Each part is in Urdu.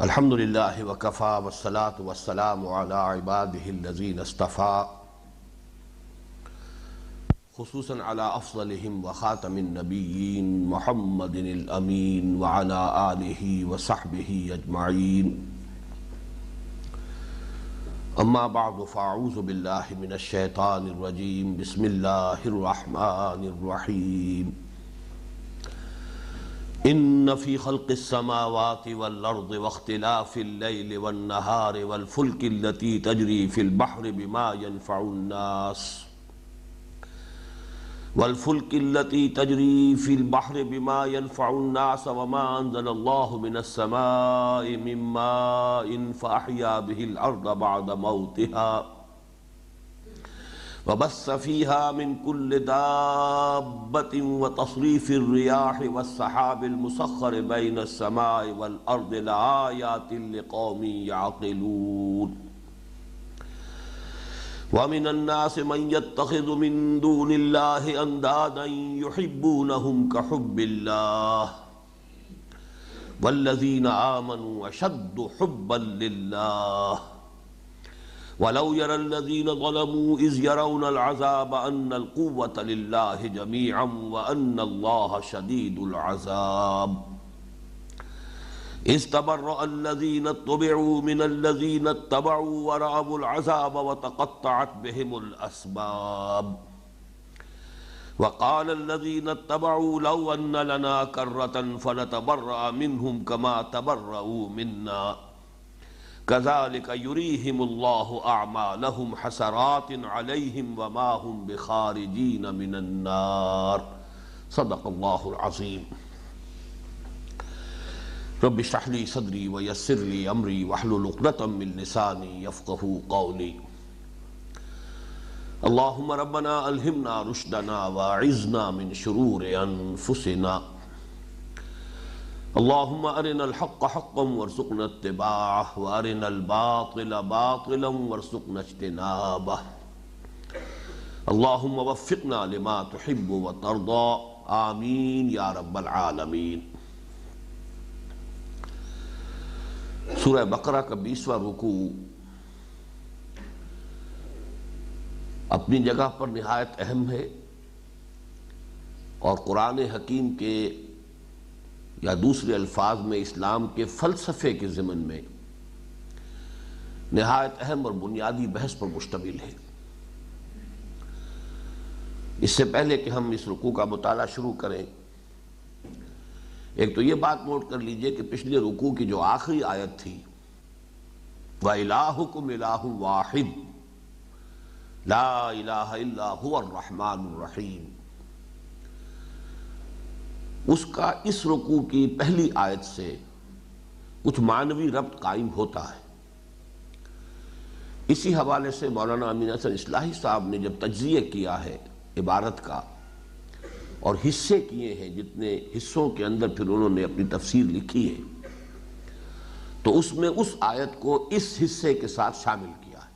الحمد للہ وکفا والصلاة والسلام علی عباده الذین اصطفا خصوصا علی افضلهم وخاتم النبیین محمد الامین وعلی آلہ وصحبہ اجمعین اما بعد فاعوذ باللہ من الشیطان الرجیم بسم اللہ الرحمن الرحیم ان فی خلق السماوات والارض واختلاف اللیل والنہار والفلک التي تجری فی البحر بما ينفع الناس وما انزل اللہ من السماء من ماء فاحیا به الارض بعد موتها وبث فيها من كل دابة وتصريف الرياح والسحاب المسخر بين السماء والأرض لآيات لقوم يعقلون ومن الناس من يتخذ من دون الله أندادا يحبونهم كحب الله والذين آمنوا أشد حبا لله وَلَوْ يَرَى الَّذِينَ ظَلَمُوا إِذْ يَرَوْنَ الْعَذَابَ أَنَّ الْقُوَّةَ لِلَّهِ جَمِيعًا وَأَنَّ اللَّهَ شَدِيدُ الْعَذَابِ إِذْ تَبَرَّأَ الَّذِينَ اتُّبِعُوا مِنَ الَّذِينَ اتَّبَعُوا وَرَأَوُا الْعَذَابَ وَتَقَطَّعَتْ بِهِمُ الْأَسْبَابُ وَقَالَ الَّذِينَ اتَّبَعُوا لَوْ أَنَّ لَنَا كَرَّةً فَنَتَبَرَّأَ مِنْهُمْ كَمَا تَبَرَّؤُوا مِنَّا كذلك يريهم الله أعمالهم حسرات عليهم وما هم بخارجين من النار صدق الله العظيم رب اشرح لي صدري ويسر لي أمري واحلل عقدة من لساني يفقهوا قولي اللهم ربنا ألهمنا رشدنا وأعذنا من شرور أنفسنا اللهم ارنا الحق حقا وارزقنا اتباعه وارنا الباطل باطلا وارزقنا اجتنابه اللهم وفقنا لما تحب وترضى آمین یا رب العالمین۔ سورہ بقرہ کا 20واں رکوع اپنی جگہ پر نہایت اہم ہے اور قرآن حکیم کے یا دوسرے الفاظ میں اسلام کے فلسفے کے ضمن میں نہایت اہم اور بنیادی بحث پر مشتمل ہے۔ اس سے پہلے کہ ہم اس رکوع کا مطالعہ شروع کریں، ایک تو یہ بات نوٹ کر لیجئے کہ پچھلے رکوع کی جو آخری آیت تھی وَإِلَٰهُكُمْ إِلَٰهٌ وَاحِدٌ لَا إِلَٰهَ إِلَّا هُوَ الرَّحْمَٰنُ الرَّحِيمُ، اس کا اس رکوع کی پہلی آیت سے کچھ معنوی ربط قائم ہوتا ہے۔ اسی حوالے سے مولانا امین احسن اصلاحی صاحب نے جب تجزیہ کیا ہے عبارت کا اور حصے کیے ہیں، جتنے حصوں کے اندر پھر انہوں نے اپنی تفسیر لکھی ہے، تو اس میں اس آیت کو اس حصے کے ساتھ شامل کیا ہے۔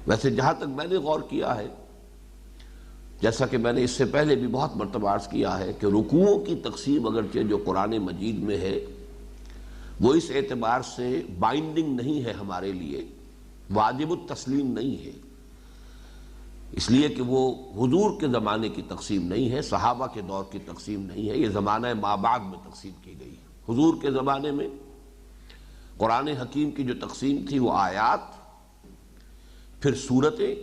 ویسے جہاں تک میں نے غور کیا ہے، جیسا کہ میں نے اس سے پہلے بھی بہت مرتبہ عرض کیا ہے کہ رکوعوں کی تقسیم اگرچہ جو قرآن مجید میں ہے وہ اس اعتبار سے بائنڈنگ نہیں ہے، ہمارے لیے واجب التسلیم نہیں ہے، اس لیے کہ وہ حضور کے زمانے کی تقسیم نہیں ہے، صحابہ کے دور کی تقسیم نہیں ہے، یہ زمانہ ما بعد میں تقسیم کی گئی ہے۔ حضور کے زمانے میں قرآن حکیم کی جو تقسیم تھی وہ آیات، پھر سورتیں،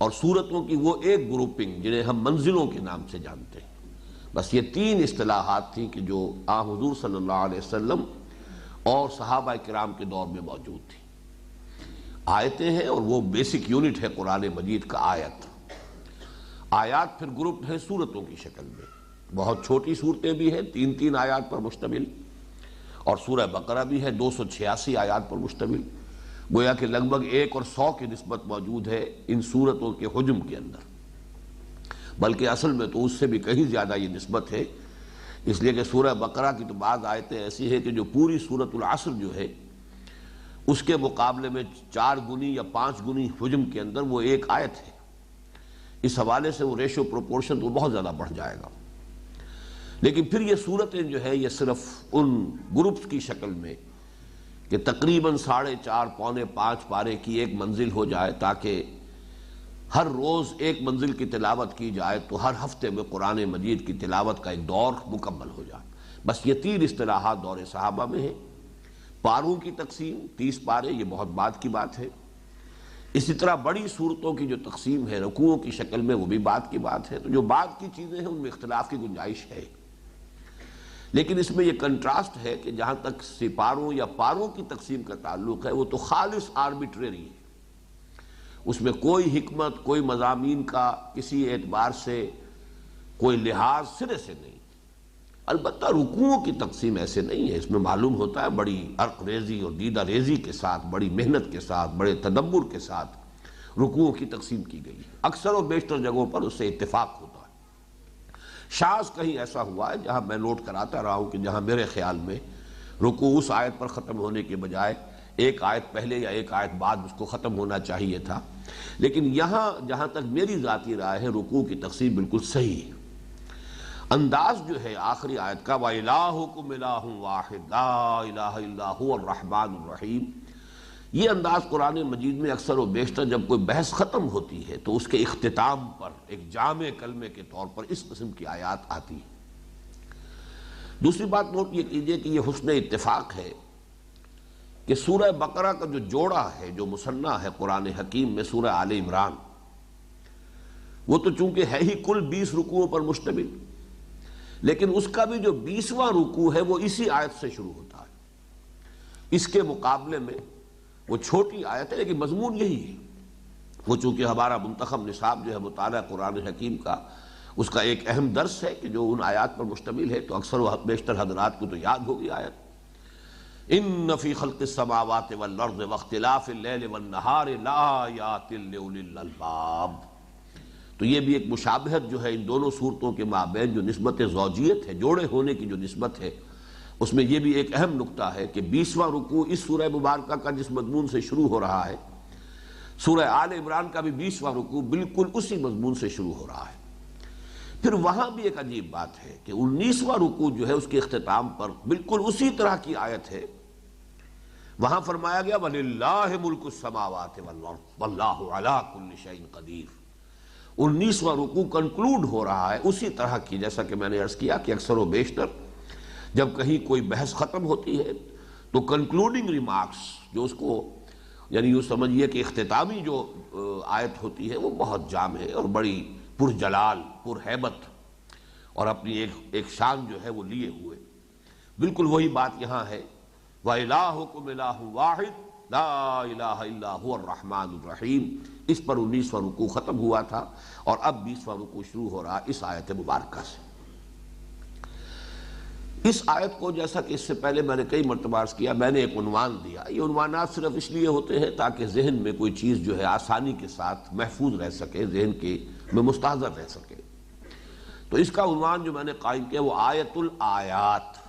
اور سورتوں کی وہ ایک گروپنگ جنہیں ہم منزلوں کے نام سے جانتے ہیں۔ بس یہ 3 اصطلاحات تھیں کہ جو حضور صلی اللہ علیہ وسلم اور صحابہ کرام کے دور میں موجود تھیں۔ آیتیں ہیں اور وہ بیسک یونٹ ہے قرآن مجید کا آیت۔ آیات پھر گروپ ہیں سورتوں کی شکل میں، بہت چھوٹی صورتیں بھی ہیں 3 آیات پر مشتمل، اور سورہ بقرہ بھی ہے 286 آیات پر مشتمل، گویا کہ لگ بھگ 1 اور 100 کی نسبت موجود ہے ان صورتوں کے حجم کے اندر، بلکہ اصل میں تو اس سے بھی کہیں زیادہ یہ نسبت ہے، اس لیے کہ سورہ بقرہ کی تو بعض آیتیں ایسی ہیں کہ جو پوری سورۃ العصر جو ہے اس کے مقابلے میں 4 گنی یا 5 گنی حجم کے اندر وہ ایک آیت ہے۔ اس حوالے سے وہ ریشو پروپورشن تو بہت زیادہ بڑھ جائے گا۔ لیکن پھر یہ صورتیں جو ہے یہ صرف ان گروپس کی شکل میں کہ تقریباً 4.5 پونے 5 پارے کی ایک منزل ہو جائے، تاکہ ہر روز ایک منزل کی تلاوت کی جائے تو ہر ہفتے میں قرآن مجید کی تلاوت کا ایک دور مکمل ہو جائے۔ بس یہ 3 اصطلاحات دور صحابہ میں ہیں۔ پاروں کی تقسیم 30 پارے، یہ بہت بعد کی بات ہے۔ اسی طرح بڑی صورتوں کی جو تقسیم ہے رکوعوں کی شکل میں، وہ بھی بعد کی بات ہے۔ تو جو بعد کی چیزیں ہیں ان میں اختلاف کی گنجائش ہے، لیکن اس میں یہ کنٹراسٹ ہے کہ جہاں تک سپاروں یا پاروں کی تقسیم کا تعلق ہے وہ تو خالص آربیٹریری ہے، اس میں کوئی حکمت، کوئی مضامین کا کسی اعتبار سے کوئی لحاظ سرے سے نہیں۔ البتہ رکوعوں کی تقسیم ایسے نہیں ہے، اس میں معلوم ہوتا ہے بڑی عرق ریزی اور دیدہ ریزی کے ساتھ، بڑی محنت کے ساتھ، بڑے تدبر کے ساتھ رکوعوں کی تقسیم کی گئی ہے۔ اکثر و بیشتر جگہوں پر اس سے اتفاق ہوتا ہے۔ شاذ کہیں ایسا ہوا ہے جہاں میں نوٹ کراتا رہا ہوں کہ جہاں میرے خیال میں رکوع اس آیت پر ختم ہونے کے بجائے ایک آیت پہلے یا ایک آیت بعد اس کو ختم ہونا چاہیے تھا، لیکن یہاں جہاں تک میری ذاتی رائے ہے رکوع کی تقسیم بالکل صحیح ہے۔ انداز جو ہے آخری آیت کا وَإِلَٰهُكُمْ إِلَٰهٌ وَاحِدٌ لَا إِلَٰهَ إِلَّا هُوَ الرَّحْمَٰنُ الرَّحِيمُ، یہ انداز قرآن مجید میں اکثر و بیشتر جب کوئی بحث ختم ہوتی ہے تو اس کے اختتام پر ایک جامع کلمے کے طور پر اس قسم کی آیات آتی ہیں۔ دوسری بات نوٹ یہ کیجئے کہ یہ حسن اتفاق ہے کہ سورہ بقرہ کا جو جوڑا ہے، جو مثنیٰ ہے قرآن حکیم میں سورہ آل عمران، وہ تو چونکہ ہے ہی کل 20 رکوعوں پر مشتمل، لیکن اس کا بھی جو 20واں رکوع ہے وہ اسی آیت سے شروع ہوتا ہے۔ اس کے مقابلے میں وہ چھوٹی آیت ہے لیکن مضمون یہی ہے۔ وہ چونکہ ہمارا منتخب نصاب جو ہے مطالعہ قرآن حکیم کا، اس کا ایک اہم درس ہے کہ جو ان آیات پر مشتمل ہے، تو اکثر و بیشتر حضرات کو تو یاد ہوگی آیت ان فی خلق السماوات والارض واختلاف اللیل والنہار لآیات لأولی الالباب۔ تو یہ بھی ایک مشابہت جو ہے ان دونوں صورتوں کے مابین جو نسبت زوجیت ہے، جوڑے ہونے کی جو نسبت ہے، اس میں یہ بھی ایک اہم نقطہ ہے کہ 20واں رکوع اس سورہ مبارکہ کا جس مضمون سے شروع ہو رہا ہے، سورہ آل عمران کا بھی 20واں رکوع بالکل اسی مضمون سے شروع ہو رہا ہے۔ پھر وہاں بھی ایک عجیب بات ہے کہ 19واں رکوع جو ہے اس کے اختتام پر بالکل اسی طرح کی آیت ہے، وہاں فرمایا گیا وَلِلَّهِ مُلْكُ السَّمَاوَاتِ وَالْأَرْضِ وَاللَّهُ عَلَىٰ كُلِّ شَيْءٍ قَدِيرٌ۔ 19واں رکوع کنکلوڈ ہو رہا ہے اسی طرح کی، جیسا کہ میں نے عرض کیا کہ اکثر و بیشتر جب کہیں کوئی بحث ختم ہوتی ہے تو کنکلوڈنگ ریمارکس جو اس کو یعنی یوں سمجھیے کہ اختتامی جو آیت ہوتی ہے وہ بہت جامع ہے اور بڑی پرجلال، پرہیبت اور اپنی ایک شان جو ہے وہ لیے ہوئے۔ بالکل وہی بات یہاں ہے وَإِلَٰهُكُمْ إِلَٰهٌ وَاحِدٌ لَا إِلَٰهَ إِلَّا هُوَ الرَّحْمَٰنُ الرَّحِيمُ۔ اس پر 19واں رکوع ختم ہوا تھا اور اب 20واں رکوع شروع ہو رہا اس آیت مبارکہ سے۔ اس آیت کو جیسا کہ اس سے پہلے میں نے کئی مرتبہ عرض کیا، میں نے ایک عنوان دیا۔ یہ عنوانات صرف اس لیے ہوتے ہیں تاکہ ذہن میں کوئی چیز جو ہے آسانی کے ساتھ محفوظ رہ سکے، ذہن کے میں مستحضر رہ سکے۔ تو اس کا عنوان جو میں نے قائم کیا وہ آیت الآیات،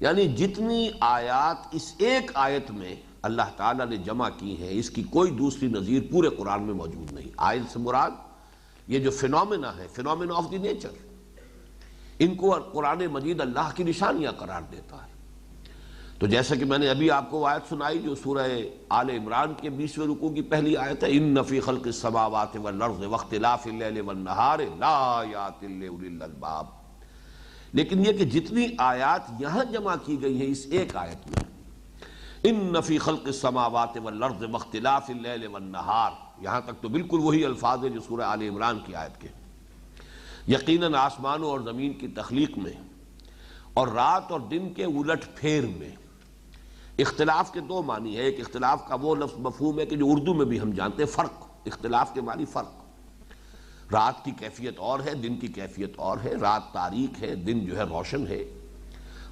یعنی جتنی آیات اس ایک آیت میں اللہ تعالیٰ نے جمع کی ہیں اس کی کوئی دوسری نظیر پورے قرآن میں موجود نہیں۔ آیت سے مراد یہ جو فینومینا ہے، فینومینا آف دی نیچر، ان کو قرآن مجید اللہ کی نشانیاں قرار دیتا ہے۔ تو جیسا کہ میں نے ابھی آپ کو آیت سنائی جو سورہ آل عمران کے 20ویں رکوع کی پہلی آیت ہے ان فی خلق السماوات والارض واختلاف اللیل والنہار لآیات لأولی الالباب، لیکن یہ کہ جتنی آیات یہاں جمع کی گئی ہیں اس ایک آیت میں، ان فی خلق السماوات والارض واختلاف اللیل والنہار، یہاں تک تو بالکل وہی الفاظ ہیں جو سورہ آل عمران کی آیت کے۔ یقیناً آسمانوں اور زمین کی تخلیق میں اور رات اور دن کے الٹ پھیر میں اختلاف کے دو معنی ہے۔ ایک اختلاف کا وہ لفظ مفہوم ہے کہ جو اردو میں بھی ہم جانتے ہیں، فرق، اختلاف کے معنی فرق۔ رات کی کیفیت اور ہے، دن کی کیفیت اور ہے۔ رات تاریک ہے، دن جو ہے روشن ہے۔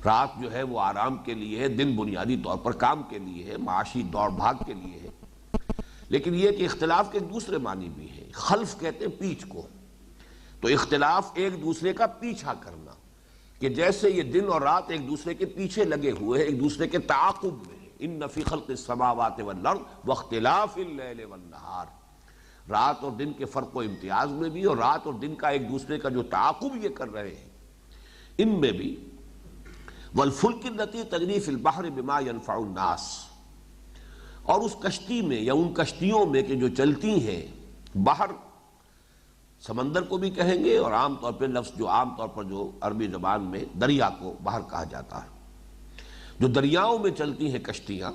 رات جو ہے وہ آرام کے لیے ہے، دن بنیادی طور پر کام کے لیے ہے، معاشی دوڑ بھاگ کے لیے ہے۔ لیکن یہ کہ اختلاف کے دوسرے معنی بھی ہیں۔ خلف کہتے ہیں پیچھ کو، تو اختلاف ایک دوسرے کا پیچھا کرنا، کہ جیسے یہ دن اور رات ایک دوسرے کے پیچھے لگے ہوئے ہیں، ایک دوسرے کے تعاقب میں۔ ان فی خلق السماوات والارض واختلاف اللیل والنہار، رات اور دن کے فرق و امتیاز میں بھی، اور رات اور دن کا ایک دوسرے کا جو تعاقب یہ کر رہے ہیں ان میں بھی والفلک التی تجری فی البحر بما ينفع الناس، اور اس کشتی میں یا ان کشتیوں میں کہ جو چلتی ہیں باہر، سمندر کو بھی کہیں گے اور عام طور پہ لفظ جو عام طور پر جو عربی زبان میں دریا کو باہر کہا جاتا ہے، جو دریاؤں میں چلتی ہیں کشتیاں،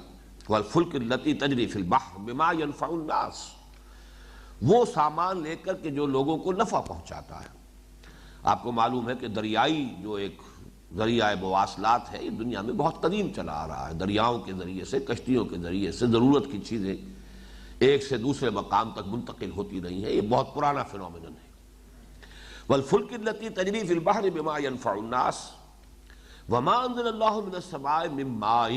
والفلک التی تجری فی البحر بما ينفع الناس، وہ سامان لے کر کے جو لوگوں کو نفع پہنچاتا ہے۔ آپ کو معلوم ہے کہ دریائی جو ایک ذریعہ مواصلات ہے، یہ دنیا میں بہت قدیم چلا آ رہا ہے۔ دریاؤں کے ذریعے سے، کشتیوں کے ذریعے سے ضرورت کی چیزیں ایک سے دوسرے مقام تک منتقل ہوتی رہی ہیں، یہ بہت پرانا فینومینن ہے۔ والفلک التی تجری فی البحر بما ينفع الناس وما انزل اللہ من السماء من ماء،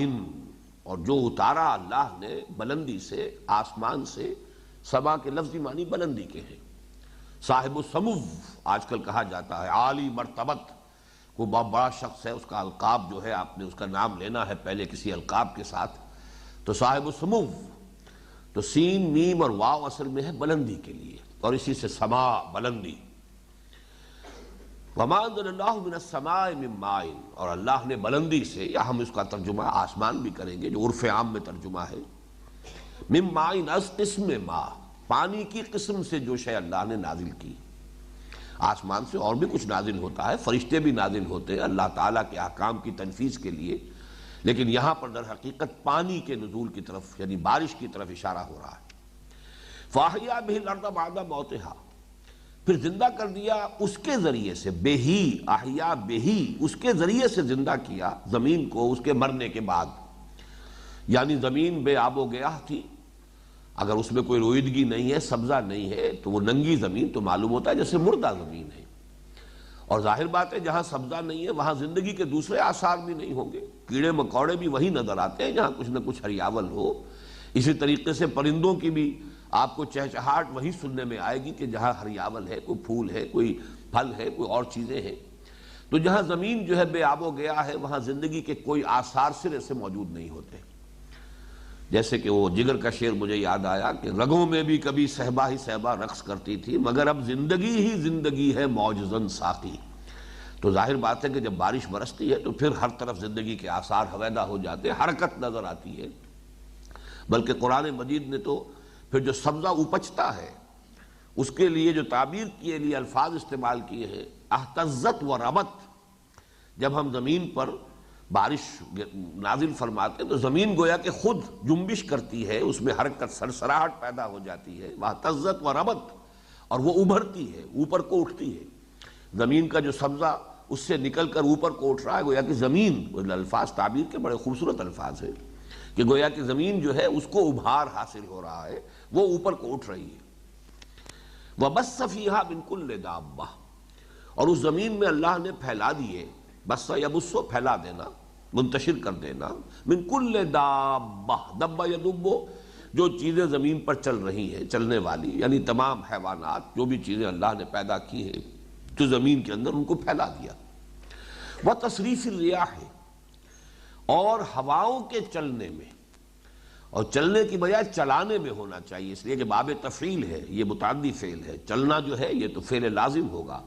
اور جو اتارا اللہ نے بلندی سے، آسمان سے، سما کے لفظی معنی بلندی کے ہیں۔ صاحب السمو آج کل کہا جاتا ہے، عالی مرتبت، کوئی بہت بڑا شخص ہے، اس کا القاب جو ہے آپ نے اس کا نام لینا ہے پہلے کسی القاب کے ساتھ، تو صاحب السمو، تو سین میم اور واو اصل میں ہے بلندی کے لیے، اور اسی سے سما بلندی۔ وما انزل اللہ من السماء من ماء، اور اللہ نے بلندی سے، یا ہم اس کا ترجمہ آسمان بھی کریں گے جو عرف عام میں ترجمہ ہے، من ماء، از قسم ماء، پانی کی قسم سے جو شے اللہ نے نازل کی۔ آسمان سے اور بھی کچھ نازل ہوتا ہے، فرشتے بھی نازل ہوتے ہیں اللہ تعالیٰ کے احکام کی تنفیذ کے لیے، لیکن یہاں پر در حقیقت پانی کے نزول کی طرف یعنی بارش کی طرف اشارہ ہو رہا ہے۔ فَأَحْيَا بِهِ الْأَرْضَ بَعْدَ مَوْتِهَا، پھر زندہ کر دیا اس کے ذریعے سے، بہی احیا بہی، اس کے ذریعے سے زندہ کیا زمین کو اس کے مرنے کے بعد، یعنی زمین بے آب و گیاہ تھی، اگر اس میں کوئی روئیدگی نہیں ہے، سبزہ نہیں ہے، تو وہ ننگی زمین تو معلوم ہوتا ہے جیسے مردہ زمین ہے، اور ظاہر بات ہے جہاں سبزہ نہیں ہے وہاں زندگی کے دوسرے آثار بھی نہیں ہوں گے، کیڑے مکوڑے بھی وہی نظر آتے ہیں جہاں کچھ نہ کچھ ہریاول ہو۔ اسی طریقے سے پرندوں کی بھی آپ کو چہچہاٹ وہی سننے میں آئے گی کہ جہاں ہریاول ہے، کوئی پھول ہے، کوئی پھل ہے، کوئی اور چیزیں ہیں۔ تو جہاں زمین جو ہے بے آب و گیا ہے وہاں زندگی کے کوئی آثار سرے سے موجود نہیں ہوتے۔ جیسے کہ وہ جگر کا شعر مجھے یاد آیا کہ رگوں میں بھی کبھی صہبا ہی صہبا رقص کرتی تھی، مگر اب زندگی ہی زندگی ہے موجزن ساقی۔ تو ظاہر بات ہے کہ جب بارش برستی ہے تو پھر ہر طرف زندگی کے آثار ہویدا ہو جاتے ہیں، حرکت نظر آتی ہے۔ بلکہ قرآن مجید نے تو پھر جو سبزہ اپجتا ہے اس کے لیے جو تعبیر کے لیے الفاظ استعمال کیے ہیں، اہتزت و ربت، جب ہم زمین پر بارش نازل فرماتے تو زمین گویا کہ خود جنبش کرتی ہے، اس میں حرکت، سرسراہٹ پیدا ہو جاتی ہے، اہتزت و ربت، اور وہ ابھرتی ہے، اوپر کو اٹھتی ہے۔ زمین کا جو سبزہ اس سے نکل کر اوپر کو اٹھ رہا ہے، گویا کہ زمین، الفاظ تعبیر کے بڑے خوبصورت الفاظ ہیں کہ گویا کہ زمین جو ہے اس کو ابھار حاصل ہو رہا ہے، وہ اوپر کو اٹھ رہی ہے۔ وَبَثَّ فِيهَا مِن كُلِّ دَابَّةٍ، اور اس زمین میں اللہ نے پھیلا دیے، بس یبسو پھیلا دینا، منتشر کر دینا، من کل دابہ، دبہ یدبو، جو چیزیں زمین پر چل رہی ہیں، چلنے والی، یعنی تمام حیوانات، جو بھی چیزیں اللہ نے پیدا کی ہیں جو زمین کے اندر، ان کو پھیلا دیا۔ وتصریف الریاح، اور ہواؤں کے چلنے میں، اور چلنے کی بجائے چلانے میں ہونا چاہیے، اس لیے کہ باب تفعیل ہے، یہ متعدی فعل ہے، چلنا جو ہے یہ تو فعل لازم ہوگا۔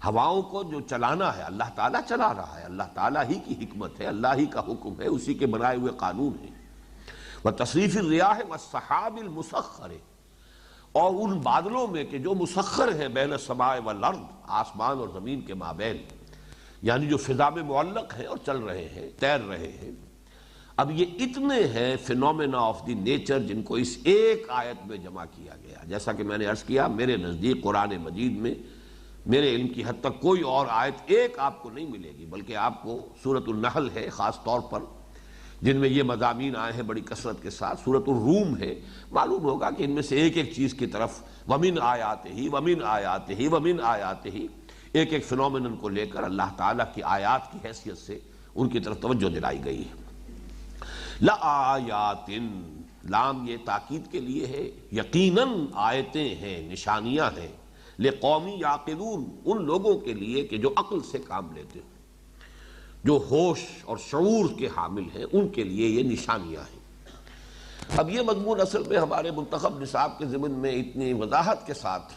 ہواؤں کو جو چلانا ہے اللہ تعالیٰ چلا رہا ہے، اللہ تعالیٰ ہی کی حکمت ہے، اللہ ہی کا حکم ہے، اسی کے بنائے ہوئے قانون ہیں۔ وتصریف الریاح والسحاب المسخر، اور ان بادلوں میں کہ جو مسخر ہیں بین السماء والارض، آسمان اور زمین کے مابین، یعنی جو فضا میں معلق ہیں اور چل رہے ہیں، تیر رہے ہیں۔ اب یہ اتنے ہیں فینومینا آف دی نیچر جن کو اس ایک آیت میں جمع کیا گیا۔ جیسا کہ میں نے عرض کیا، میرے نزدیک قرآن مجید میں میرے علم کی حد تک کوئی اور آیت ایک آپ کو نہیں ملے گی، بلکہ آپ کو سورۃ النحل ہے خاص طور پر، جن میں یہ مضامین آئے ہیں بڑی کثرت کے ساتھ، سورۃ الروم ہے، معلوم ہوگا کہ ان میں سے ایک ایک چیز کی طرف وَمِنْ آیَاتِهِ وَمِنْ آیَاتِهِ وَمِنْ آیَاتِهِ، ایک ایک فینومینن کو لے کر اللہ تعالیٰ کی آیات کی حیثیت سے ان کی طرف توجہ دلائی گئی ہے۔ لَآیَاتٍ، لام یہ تاکید کے لیے ہے، یقیناً آیتیں ہیں، نشانیاں ہیں، لِقَوْمٍ یعقلون، ان لوگوں کے لیے کہ جو عقل سے کام لیتے ہیں، جو ہوش اور شعور کے حامل ہیں، ان کے لیے یہ نشانیاں ہیں۔ اب یہ مضمون اصل میں ہمارے منتخب نصاب کے ضمن میں اتنی وضاحت کے ساتھ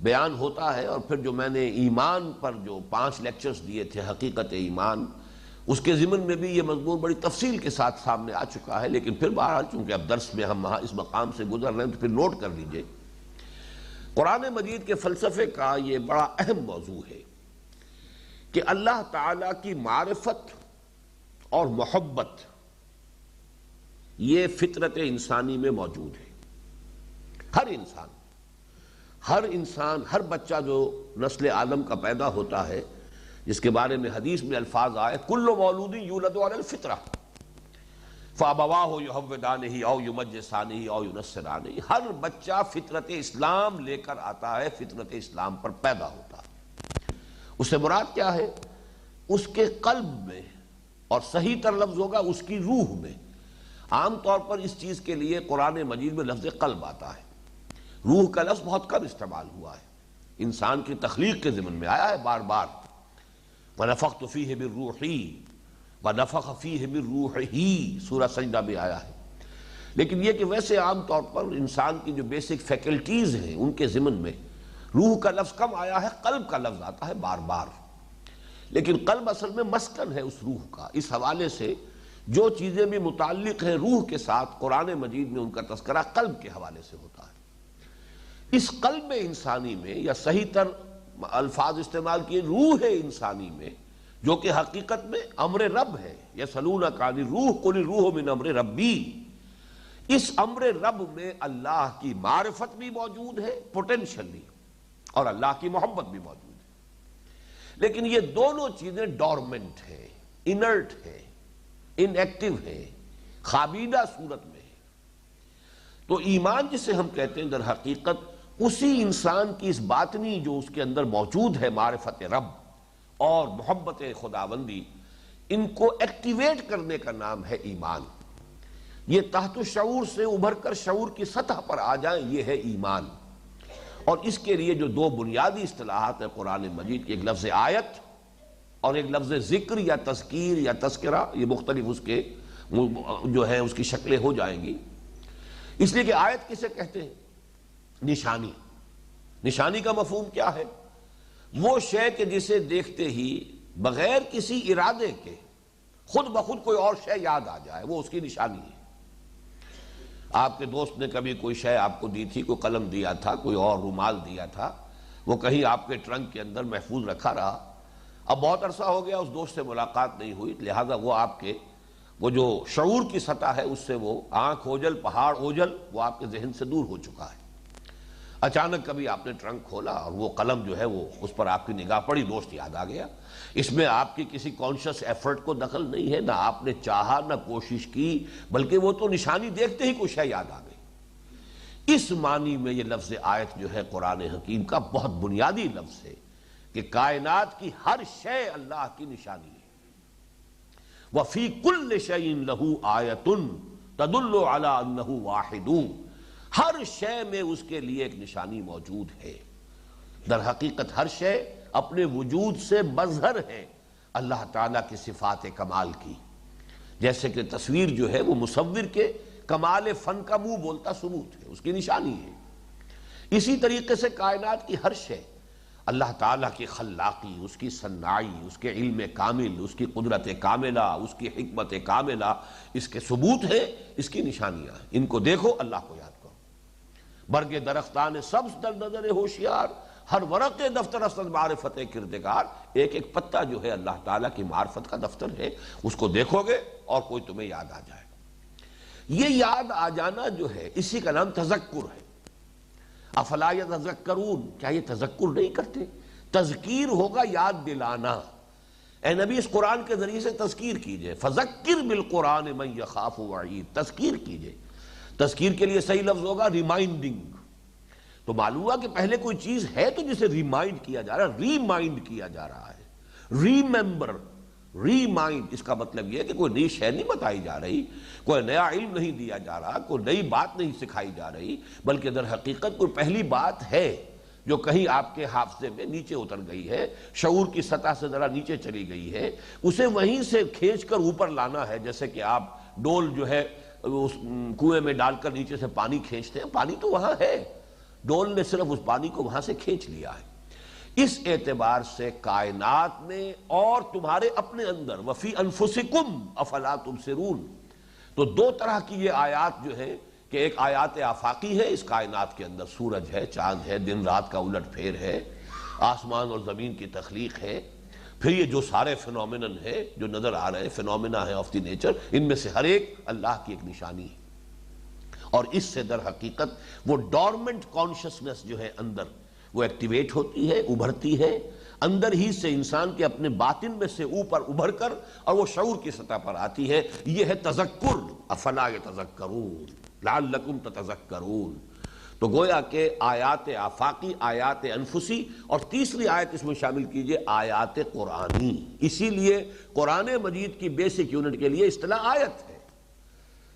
بیان ہوتا ہے، اور پھر جو میں نے ایمان پر جو 5 لیکچرز دیے تھے، حقیقت ایمان، اس کے ضمن میں بھی یہ مضمون بڑی تفصیل کے ساتھ سامنے آ چکا ہے، لیکن پھر بہرحال چونکہ اب درس میں ہم اس مقام سے گزر رہے ہیں تو پھر نوٹ کر لیجئے۔ قرآن مجید کے فلسفے کا یہ بڑا اہم موضوع ہے کہ اللہ تعالیٰ کی معرفت اور محبت یہ فطرت انسانی میں موجود ہے۔ ہر انسان، ہر بچہ جو نسل آدم کا پیدا ہوتا ہے، جس کے بارے میں حدیث میں الفاظ آئے کل مولود یولد علی الفطرہ فابواہ یحودانہ او یمجسانہ او ینصرانہ، ہر بچہ فطرت اسلام لے کر آتا ہے، فطرت اسلام پر پیدا ہوتا ہے۔ اس سے مراد کیا ہے؟ اس کے قلب میں، اور صحیح تر لفظ ہوگا اس کی روح میں۔ عام طور پر اس چیز کے لیے قرآن مجید میں لفظ قلب آتا ہے، روح کا لفظ بہت کم استعمال ہوا ہے، انسان کی تخلیق کے ضمن میں آیا ہے بار بار۔ وَنَفَخْتُ فِيهِ مِن رُوحِي وَنَفَخَ فِيهِ مِن رُوحِهِ سورہ سجدہ میں آیا ہے۔ لیکن یہ کہ ویسے عام طور پر انسان کی جو بیسک فیکلٹیز ہیں ان کے ضمن میں روح کا لفظ کم آیا ہے، قلب کا لفظ آتا ہے بار بار۔ لیکن قلب اصل میں مسکن ہے اس روح کا۔ اس حوالے سے جو چیزیں بھی متعلق ہیں روح کے ساتھ، قرآن مجید میں ان کا تذکرہ قلب کے حوالے سے ہوتا ہے۔ اس قلب انسانی میں، یا صحیح تر الفاظ استعمال کیے روح انسانی میں، جو کہ حقیقت میں امر رب ہے، یسألونک عن الروح قل الروح من امر ربی، اس امر رب میں اللہ کی معرفت بھی موجود ہے پوٹینشلی، اور اللہ کی محبت بھی موجود ہے۔ لیکن یہ دونوں چیزیں ڈورمنٹ ہیں، انرٹ ہیں، ان ایکٹیو ہے، خوابیدہ صورت میں ہے۔ تو ایمان جسے ہم کہتے ہیں در حقیقت اسی انسان کی اس باطنی جو اس کے اندر موجود ہے، معرفت رب اور محبت خداوندی، ان کو ایکٹیویٹ کرنے کا نام ہے ایمان۔ یہ تحت شعور سے ابھر کر شعور کی سطح پر آ جائیں، یہ ہے ایمان۔ اور اس کے لیے جو 2 بنیادی اصطلاحات ہیں قرآن مجید کی، ایک لفظ آیت اور ایک لفظ ذکر یا تذکیر یا تذکرہ، یہ مختلف اس کے جو ہے اس کی شکلیں ہو جائیں گی۔ اس لیے کہ آیت کسے کہتے ہیں؟ نشانی۔ نشانی کا مفہوم کیا ہے؟ وہ شے کہ جسے دیکھتے ہی بغیر کسی ارادے کے خود بخود کوئی اور شے یاد آ جائے، وہ اس کی نشانی ہے۔ آپ کے دوست نے کبھی کوئی شے آپ کو دی تھی، کوئی قلم دیا تھا، کوئی اور رومال دیا تھا، وہ کہیں آپ کے ٹرنک کے اندر محفوظ رکھا رہا۔ اب بہت عرصہ ہو گیا اس دوست سے ملاقات نہیں ہوئی، لہذا وہ آپ کے وہ جو شعور کی سطح ہے اس سے وہ آنکھ اوجل پہاڑ اوجل وہ آپ کے ذہن سے دور ہو چکا ہے۔ اچانک کبھی آپ نے ٹرنک کھولا اور وہ قلم جو ہے وہ اس پر آپ کی نگاہ پڑی، دوست یاد آ گیا۔ اس میں آپ کی کسی کانشس ایفرٹ کو دخل نہیں ہے، نہ آپ نے چاہا نہ کوشش کی، بلکہ وہ تو نشانی دیکھتے ہی کچھ ہے یاد آ گئی۔ اس معنی میں یہ لفظ آیت جو ہے قرآن حکیم کا بہت بنیادی لفظ ہے کہ کائنات کی ہر شے اللہ کی نشانی ہے۔ وَفِي كُلِّ شَيْءٍ لَهُ آیَةٌ تَدُلُّ عَلَىٰ أَنَّهُ وَاحِدٌ، ہر شے میں اس کے لیے ایک نشانی موجود ہے۔ در حقیقت ہر شے اپنے وجود سے مظہر ہے اللہ تعالیٰ کی صفات کمال کی، جیسے کہ تصویر جو ہے وہ مصور کے کمال فن کا منہ بولتا ثبوت ہے، اس کی نشانی ہے۔ اسی طریقے سے کائنات کی ہر شے اللہ تعالیٰ کی خلاقی، اس کی صناعی، اس کے علم کامل، اس کی قدرت کاملہ، اس کی حکمت کاملہ، اس کے ثبوت ہے، اس کی نشانیاں ہیں۔ ان کو دیکھو، اللہ کو یاد کرو۔ برگ درختان سبز در نظر ہوشیار، ہر ورق دفتر اصل معرفت کردگار، ایک ایک پتا جو ہے اللہ تعالیٰ کی معرفت کا دفتر ہے، اس کو دیکھو گے اور کوئی تمہیں یاد آ جائے۔ یہ یاد آ جانا جو ہے اسی کا نام تذکر ہے۔ افلا یتذکرون، کیا یہ تذکر نہیں کرتے؟ تذکیر ہوگا یاد دلانا۔ اے نبی اس قرآن کے ذریعے سے تذکیر کیجئے، فذکر بالقرآن من یخاف وعید، تذکیر کیجئے۔ تذکیر کے لیے صحیح لفظ ہوگا ریمائنڈنگ۔ تو معلوم ہوا کہ پہلے کوئی چیز ہے تو جسے ریمائنڈ کیا جا رہا ہے، ریمائنڈ کیا جا رہا ہے، ریممبر، ریمائنڈ۔ اس کا مطلب یہ ہے کہ کوئی نئی شے نہیں بتائی جا رہی، کوئی نیا علم نہیں دیا جا رہا، کوئی نئی بات نہیں سکھائی جا رہی، بلکہ در حقیقت کوئی پہلی بات ہے جو کہیں آپ کے حافظے میں نیچے اتر گئی ہے، شعور کی سطح سے ذرا نیچے چلی گئی ہے، اسے وہیں سے کھینچ کر اوپر لانا ہے۔ جیسے کہ آپ ڈول جو ہے اس کنویں میں ڈال کر نیچے سے پانی کھینچتے ہیں، پانی تو وہاں ہے، ڈول نے صرف اس پانی کو وہاں سے کھینچ لیا ہے۔ اس اعتبار سے کائنات میں اور تمہارے اپنے اندر وفی انفسکم افلا تبصرون، تو دو طرح کی یہ آیات جو ہے کہ ایک آیات آفاقی ہے، اس کائنات کے اندر سورج ہے، چاند ہے، دن رات کا الٹ پھیر ہے، آسمان اور زمین کی تخلیق ہے، پھر یہ جو سارے فینومینن ہے جو نظر آ رہے ہیں، فینومینا ہے آف دی نیچر، ان میں سے ہر ایک اللہ کی ایک نشانی ہے۔ اور اس سے در حقیقت وہ ڈورمنٹ کانشسنس جو ہے اندر وہ ایکٹیویٹ ہوتی ہے، ابھرتی ہے، اندر ہی سے انسان کے اپنے باطن میں سے اوپر ابھر کر اور وہ شعور کی سطح پر آتی ہے۔ یہ ہے تذکر، افلا یتذکرون لعلکم تتذکرون۔ تو گویا کہ آیات آفاقی، آیات انفسی، اور تیسری آیت اس میں شامل کیجئے آیات قرآنی۔ اسی لیے قرآن مجید کی بیسک یونٹ کے لیے اصطلاح آیت ہے،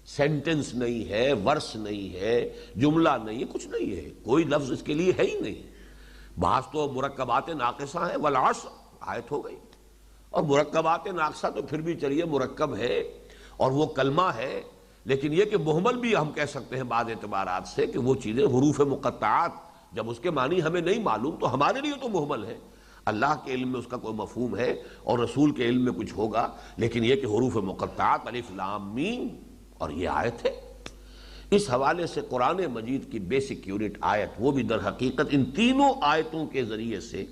سینٹنس نہیں ہے، ورس نہیں ہے، جملہ نہیں ہے، کچھ نہیں ہے، کوئی لفظ اس کے لیے ہے ہی نہیں۔ بعض تو مرکبات ناقصہ ہیں، والعصر آیت ہو گئی، اور مرکبات ناقصہ تو پھر بھی چلیے مرکب ہے اور وہ کلمہ ہے، لیکن یہ کہ محمل بھی ہم کہہ سکتے ہیں بعض اعتبارات سے کہ وہ چیزیں حروف مقطعات جب اس کے معنی ہمیں نہیں معلوم تو ہمارے لیے تو محمل ہے، اللہ کے علم میں اس کا کوئی مفہوم ہے اور رسول کے علم میں کچھ ہوگا، لیکن یہ کہ حروف مقطعات الف لام میم، اور یہ آیت ہے۔ اس حوالے سے قرآن مجید کی بیسک یونٹ آیت، وہ بھی در حقیقت ان تینوں آیتوں کے ذریعے سے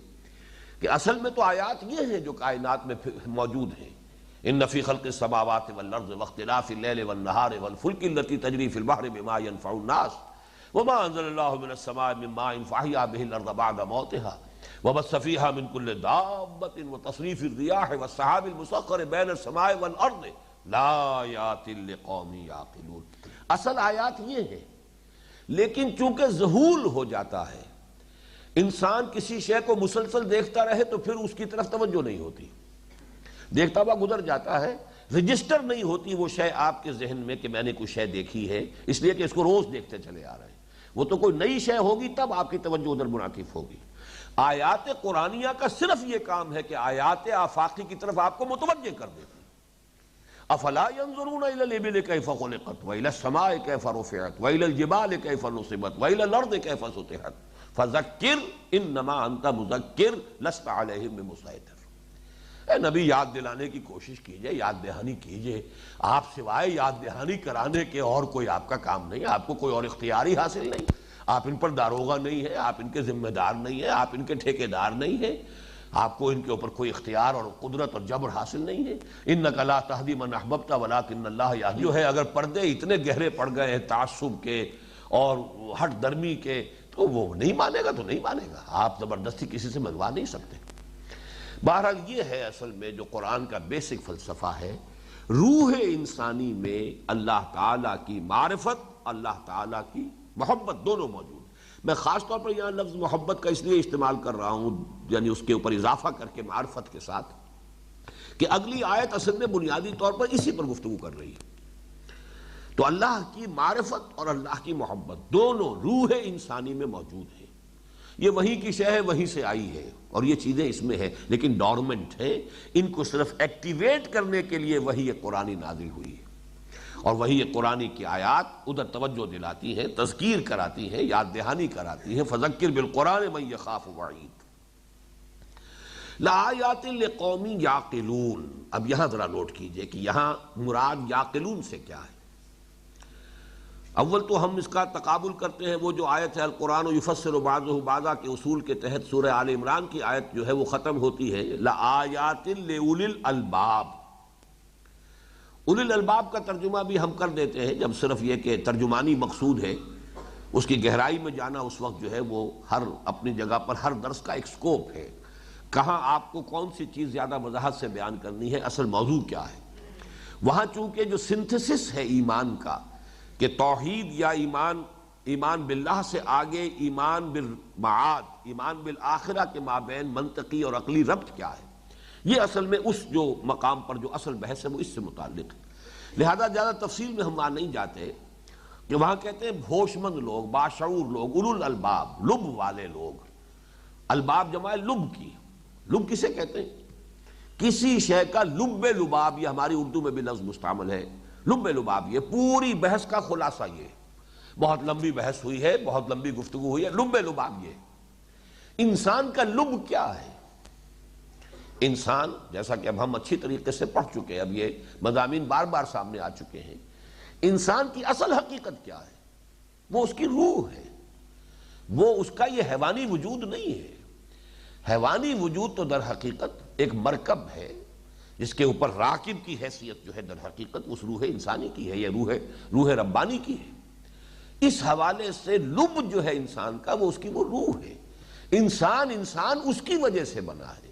کہ اصل میں تو آیات یہ ہیں جو کائنات میں موجود ہیں، ان فی خلق السماوات والارض واختلاف اللیل والنہار والفلک التی تجری فی البحر بما ينفع الناس وما انزل اللہ من السماء من ماء فاحیا به الارض بعد موتها وبث فیہا من کل دابۃ وتصریف الرياح والسحاب المسخر بین السماء والارض لآیات لقوم یعقلون۔ اصل آیات یہ ہے، لیکن چونکہ ذہول ہو جاتا ہے، انسان کسی شے کو مسلسل دیکھتا رہے تو پھر اس کی طرف توجہ نہیں ہوتی، دیکھتا ہوا گزر جاتا ہے، رجسٹر نہیں ہوتی وہ شے آپ کے ذہن میں کہ میں نے کوئی شے دیکھی ہے، اس لیے کہ اس کو روز دیکھتے چلے آ رہے ہیں۔ وہ تو کوئی نئی شے ہوگی تب آپ کی توجہ ادھر منعطف ہوگی۔ آیات قرآنیہ کا صرف یہ کام ہے کہ آیات آفاقی کی طرف آپ کو متوجہ کر دیتی۔ افلا ينظرون الى الابل كيف خلقت والى السماء كيف رفعت والى الجبال كيف نصبت والى الارض كيف سطحت فذكر انما انت مذكر لست عليهم بمسيطر۔ اے نبی یاد دلانے کی کوشش کیجئے، یاد دہانی کیجئے، آپ سوائے یاد دہانی کرانے کے اور کوئی آپ کا کام نہیں، آپ کو کوئی اور اختیاری حاصل نہیں، آپ ان پر داروغہ نہیں ہے، آپ ان کے ذمہ دار نہیں ہیں، آپ ان کے ٹھیکیدار نہیں ہیں، آپ کو ان کے اوپر کوئی اختیار اور قدرت اور جبر حاصل نہیں ہے۔ انک لا تہدی من احببت ولکن اللہ یہدی۔ جو ہے اگر پردے اتنے گہرے پڑ گئے ہیں تعصب کے اور ہٹ درمی کے تو وہ نہیں مانے گا تو نہیں مانے گا، آپ زبردستی کسی سے منوا نہیں سکتے۔ بہرحال یہ ہے اصل میں جو قرآن کا بیسک فلسفہ ہے، روح انسانی میں اللہ تعالیٰ کی معرفت، اللہ تعالیٰ کی محبت دونوں موجود۔ میں خاص طور پر یہاں لفظ محبت کا اس لیے استعمال کر رہا ہوں، یعنی اس کے اوپر اضافہ کر کے معرفت کے ساتھ، کہ اگلی آیت اصل میں بنیادی طور پر اسی پر گفتگو کر رہی ہے۔ تو اللہ کی معرفت اور اللہ کی محبت دونوں روح انسانی میں موجود ہیں، یہ وہیں کی شے ہے، وہیں سے آئی ہے، اور یہ چیزیں اس میں ہیں لیکن ڈورمنٹ ہیں، ان کو صرف ایکٹیویٹ کرنے کے لیے وہی قرآنی نازل ہوئی ہے، اور وہی قرآنی کی آیات ادھر توجہ دلاتی ہیں، تذکیر کراتی ہیں، یاد دہانی کراتی ہیں۔ فذکر بالقرآن من یخاف وعید لآیات لقوم یعقلون۔ اب یہاں ذرا نوٹ کیجئے کہ یہاں مراد یعقلون سے کیا ہے۔ اول تو ہم اس کا تقابل کرتے ہیں، وہ جو آیت ہے القرآن یفسر بعضہ بعضا کے اصول کے تحت سورہ آل عمران کی آیت جو ہے وہ ختم ہوتی ہے لآیات لأولی الالباب۔ اولی الالباب کا ترجمہ بھی ہم کر دیتے ہیں جب صرف یہ کہ ترجمانی مقصود ہے، اس کی گہرائی میں جانا اس وقت جو ہے وہ ہر اپنی جگہ پر ہر درس کا ایک سکوپ ہے، کہاں آپ کو کون سی چیز زیادہ وضاحت سے بیان کرنی ہے، اصل موضوع کیا ہے۔ وہاں چونکہ جو سنتھسس ہے ایمان کا کہ توحید یا ایمان باللہ سے آگے ایمان بالمعاد، ایمان بالآخرہ کے مابین منطقی اور عقلی ربط کیا ہے، یہ اصل میں اس جو مقام پر جو اصل بحث ہے وہ اس سے متعلق ہے۔ لہذا زیادہ تفصیل میں ہم وہاں نہیں جاتے کہ وہاں کہتے ہیں ہوش مند لوگ، باشعور لوگ، اولو الالباب، لب والے لوگ۔ الباب جمع ہے لب کی، لب کسے کہتے ہیں؟ کسی شے کا لب لباب، یہ ہماری اردو میں بھی لفظ مستعمل ہے، لب لباب، یہ پوری بحث کا خلاصہ یہ بہت لمبی بحث ہوئی ہے، بہت لمبی گفتگو ہوئی ہے، لب لباب یہ انسان کا لب کیا ہے؟ انسان جیسا کہ اب ہم اچھی طریقے سے پڑھ چکے ہیں، اب یہ مضامین بار بار سامنے آ چکے ہیں، انسان کی اصل حقیقت کیا ہے؟ وہ اس کی روح ہے، وہ اس کا یہ حیوانی وجود نہیں ہے۔ حیوانی وجود تو در حقیقت ایک مرکب ہے جس کے اوپر راکب کی حیثیت جو ہے در حقیقت اس روح انسانی کی ہے، یہ روح ربانی کی ہے۔ اس حوالے سے لب جو ہے انسان کا وہ اس کی وہ روح ہے۔ انسان اس کی وجہ سے بنا ہے،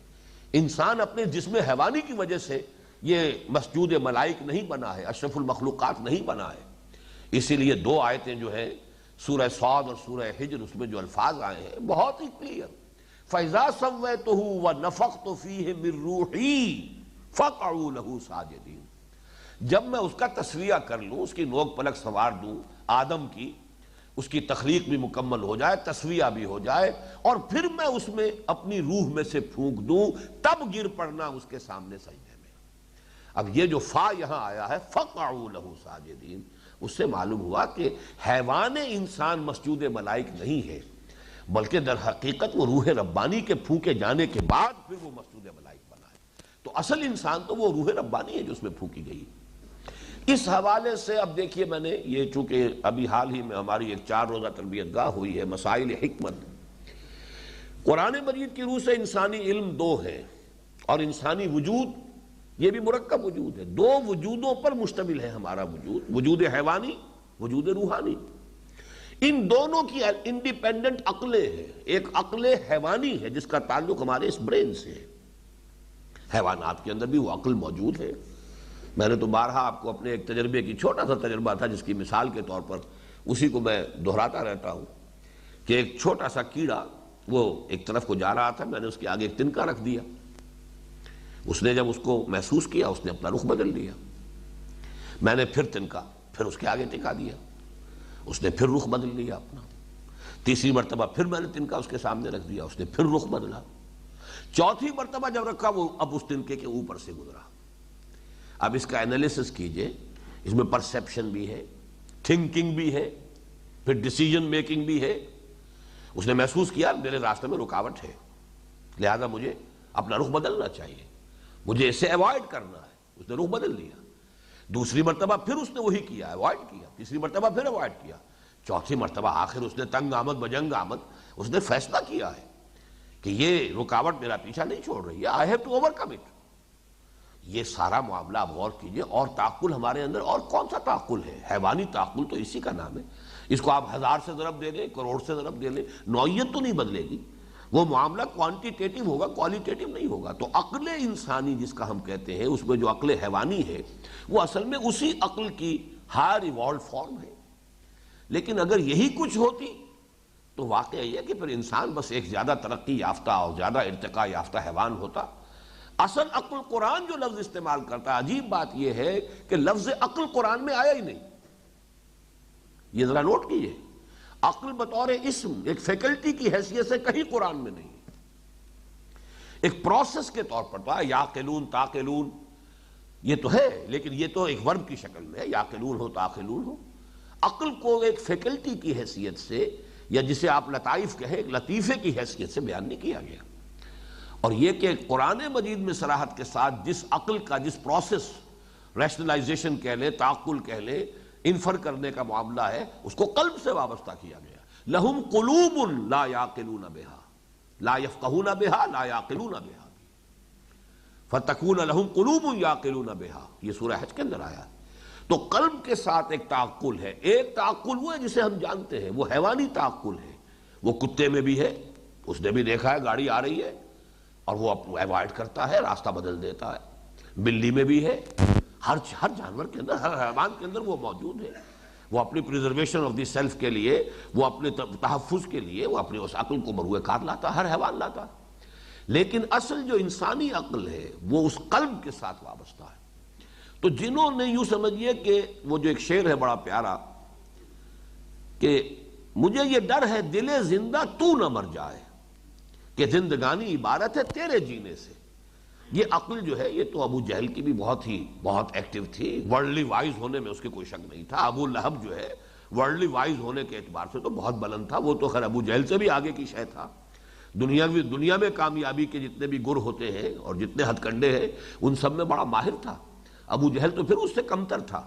انسان اپنے جسم حیوانی کی وجہ سے یہ مسجود ملائک نہیں بنا ہے، اشرف المخلوقات نہیں بنا ہے۔ اسی لیے دو آیتیں جو ہیں سورہ صاد اور سورہ حجر، اس میں جو الفاظ آئے ہیں بہت ہی کلیئر، فَإِذَا سَوَّيْتُهُ وَنَفَخْتُ فِيهِ مِن رُوحِي فَقَعُوا لَهُ سَاجِدِينَ، جب میں اس کا تسویہ کر لوں، اس کی نوک پلک سنوار دوں آدم کی، اس کی تخلیق بھی مکمل ہو جائے، تسویہ بھی ہو جائے، اور پھر میں اس میں اپنی روح میں سے پھونک دوں، تب گر پڑنا اس کے سامنے سجدے میں۔ اب یہ جو فا یہاں آیا ہے فَقَعُوا لَهُ سَاجِدِينَ، اس سے معلوم ہوا کہ حیوان انسان مسجود ملائک نہیں ہے، بلکہ در حقیقت وہ روح ربانی کے پھونکے جانے کے بعد پھر وہ مسجود ملائک بنا ہے۔ تو اصل انسان تو وہ روح ربانی ہے جو اس میں پھونکی گئی۔ اس حوالے سے اب دیکھیے، میں نے یہ چونکہ ابھی حال ہی میں ہماری ایک 4 روزہ تربیت گاہ ہوئی ہے، مسائل حکمت، قرآن مجید کی روح سے انسانی علم 2 ہے، اور انسانی وجود یہ بھی مرکب وجود ہے، 2 وجودوں پر مشتمل ہے ہمارا وجود، وجود حیوانی، وجود روحانی۔ ان دونوں کی انڈیپینڈنٹ عقلیں ہیں، ایک عقل حیوانی ہے جس کا تعلق ہمارے اس برین سے ہے، حیوانات کے اندر بھی وہ عقل موجود ہے۔ میں نے تو بارہا آپ کو اپنے ایک تجربے کی، چھوٹا سا تجربہ تھا جس کی مثال کے طور پر اسی کو میں دہراتا رہتا ہوں، کہ ایک چھوٹا سا کیڑا وہ ایک طرف کو جا رہا تھا، میں نے اس کے آگے ایک تنکا رکھ دیا، اس نے جب اس کو محسوس کیا اس نے اپنا رخ بدل لیا، میں نے پھر تنکا پھر اس کے آگے ٹکا دیا، اس نے پھر رخ بدل لیا اپنا، تیسری مرتبہ پھر میں نے تنکا اس کے سامنے رکھ دیا، اس نے پھر رخ بدلا، چوتھی مرتبہ جب رکھا وہ اب اس تنکے کے اوپر سے گزرا۔ اب اس کا انالیسس کیجئے، اس میں پرسیپشن بھی ہے، تھنکنگ بھی ہے، پھر ڈیسیجن میکنگ بھی ہے۔ اس نے محسوس کیا میرے راستے میں رکاوٹ ہے، لہذا مجھے اپنا رخ بدلنا چاہیے، مجھے اسے ایوائڈ کرنا ہے، اس نے رخ بدل لیا۔ دوسری مرتبہ پھر اس نے وہی کیا، ایوائڈ کیا، تیسری مرتبہ پھر ایوائڈ کیا، چوتھی مرتبہ آخر اس نے تنگ آمد بجنگ آمد اس نے فیصلہ کیا ہے کہ یہ رکاوٹ میرا پیچھا نہیں چھوڑ رہی ہے، I have to overcome it. یہ سارا معاملہ آپ غور کیجئے، اور تعقل ہمارے اندر اور کون سا تعقل ہے؟ حیوانی تعقل تو اسی کا نام ہے، اس کو آپ 1000 سے ضرب دے لیں، کروڑ سے ضرب دے لیں، نوعیت تو نہیں بدلے گی، وہ معاملہ کوانٹیٹیو ہوگا، کوالیٹیٹیو نہیں ہوگا۔ تو عقل انسانی جس کا ہم کہتے ہیں، اس میں جو عقل حیوانی ہے وہ اصل میں اسی عقل کی ہائر ایوالوڈ فارم ہے۔ لیکن اگر یہی کچھ ہوتی تو واقعہ یہ ہے کہ پھر انسان بس ایک زیادہ ترقی یافتہ اور زیادہ ارتقاء یافتہ حیوان ہوتا۔ اصل عقل قرآن جو لفظ استعمال کرتا ہے، عجیب بات یہ ہے کہ لفظ عقل قرآن میں آیا ہی نہیں، یہ ذرا نوٹ کیجئے، عقل بطور اسم ایک فیکلٹی کی حیثیت سے کہیں قرآن میں نہیں، ایک پروسیس کے طور پر تو یاقلون تاقلون یہ تو ہے، لیکن یہ تو ایک ورب کی شکل میں ہے، یاقلون ہو تاقلون ہو۔ عقل کو ایک فیکلٹی کی حیثیت سے، یا جسے آپ لطائف کہیں ایک لطیفے کی حیثیت سے بیان نہیں کیا گیا۔ اور یہ کہ قرآن مجید میں صراحت کے ساتھ جس عقل کا، جس پروسیس، ریشنلائزیشن کہہ لیں، تعقل کہہ لیں، انفر کرنے کا معاملہ ہے، اس کو قلب سے وابستہ کیا گیا۔ لہم قلوب لا یعقلون بہا لا یفقہون بہا لا یعقلون بہا فتکون لہم قلوب یعقلون بہا، یہ سورہ حج کے اندر آیا۔ تو قلب کے ساتھ ایک تعقل ہے، ایک تعقل وہ ہے جسے ہم جانتے ہیں، وہ حیوانی تعقل ہے، وہ کتے میں بھی ہے، اس نے بھی دیکھا ہے گاڑی آ رہی ہے اور وہ ایوائڈ کرتا ہے، راستہ بدل دیتا ہے، بلی میں بھی ہے، ہر جانور کے اندر، ہر حیوان کے اندر وہ موجود ہے، وہ اپنی پریزرویشن آف دی سیلف کے لیے، وہ اپنے تحفظ کے لیے وہ اپنے اس عقل کو مروے کار لاتا ہے، ہر حیوان لاتا ہے۔ لیکن اصل جو انسانی عقل ہے وہ اس قلب کے ساتھ وابستہ ہے۔ تو جنہوں نے یوں سمجھیے کہ وہ جو ایک شعر ہے بڑا پیارا کہ مجھے یہ ڈر ہے دل زندہ تو نہ مر جائے کہ زندگانی عبارت ہے تیرے جینے سے، یہ عقل جو ہے یہ تو ابو جہل کی بھی بہت ایکٹیو تھی، ورلڈلی وائز ہونے میں اس کی کوئی شک نہیں تھا۔ ابو لہب جو ہے ورلڈلی وائز ہونے کے اعتبار سے تو بہت بلند تھا، وہ تو خیر ابو جہل سے بھی آگے کی شے تھا، دنیا میں کامیابی کے جتنے بھی گر ہوتے ہیں اور جتنے ہتھ کنڈے ہیں ان سب میں بڑا ماہر تھا۔ ابو جہل تو پھر اس سے کمتر تھا،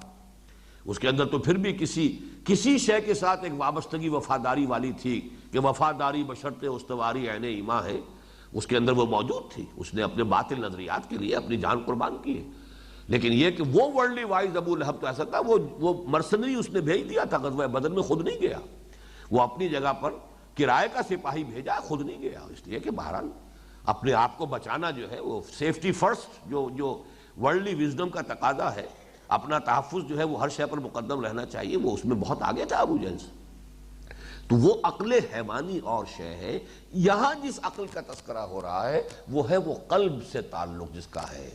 اس کے اندر تو پھر بھی کسی شے کے ساتھ ایک وابستگی وفاداری والی تھی کہ وفاداری بشرط استواری عین ایمان ہے، اس کے اندر وہ موجود تھی، اس نے اپنے باطل نظریات کے لیے اپنی جان قربان کی ہے۔ لیکن یہ کہ وہ ورلڈلی وائز ابو لہب تو ایسا تھا، وہ مرسنری اس نے بھیج دیا تھا غزوہ بدر میں، خود نہیں گیا، وہ اپنی جگہ پر کرائے کا سپاہی بھیجا، خود نہیں گیا، اس لیے کہ بہرحال اپنے آپ کو بچانا جو ہے وہ سیفٹی فرسٹ جو ورلڈلی وزڈم کا تقاضا ہے، اپنا تحفظ جو ہے وہ ہر شے پر مقدم رہنا چاہیے، وہ اس میں بہت آگے تھا ابو جہل سے۔ تو وہ عقل حیوانی اور شے ہے۔ یہاں جس عقل کا تذکرہ ہو رہا ہے وہ ہے وہ قلب سے تعلق جس کا ہے،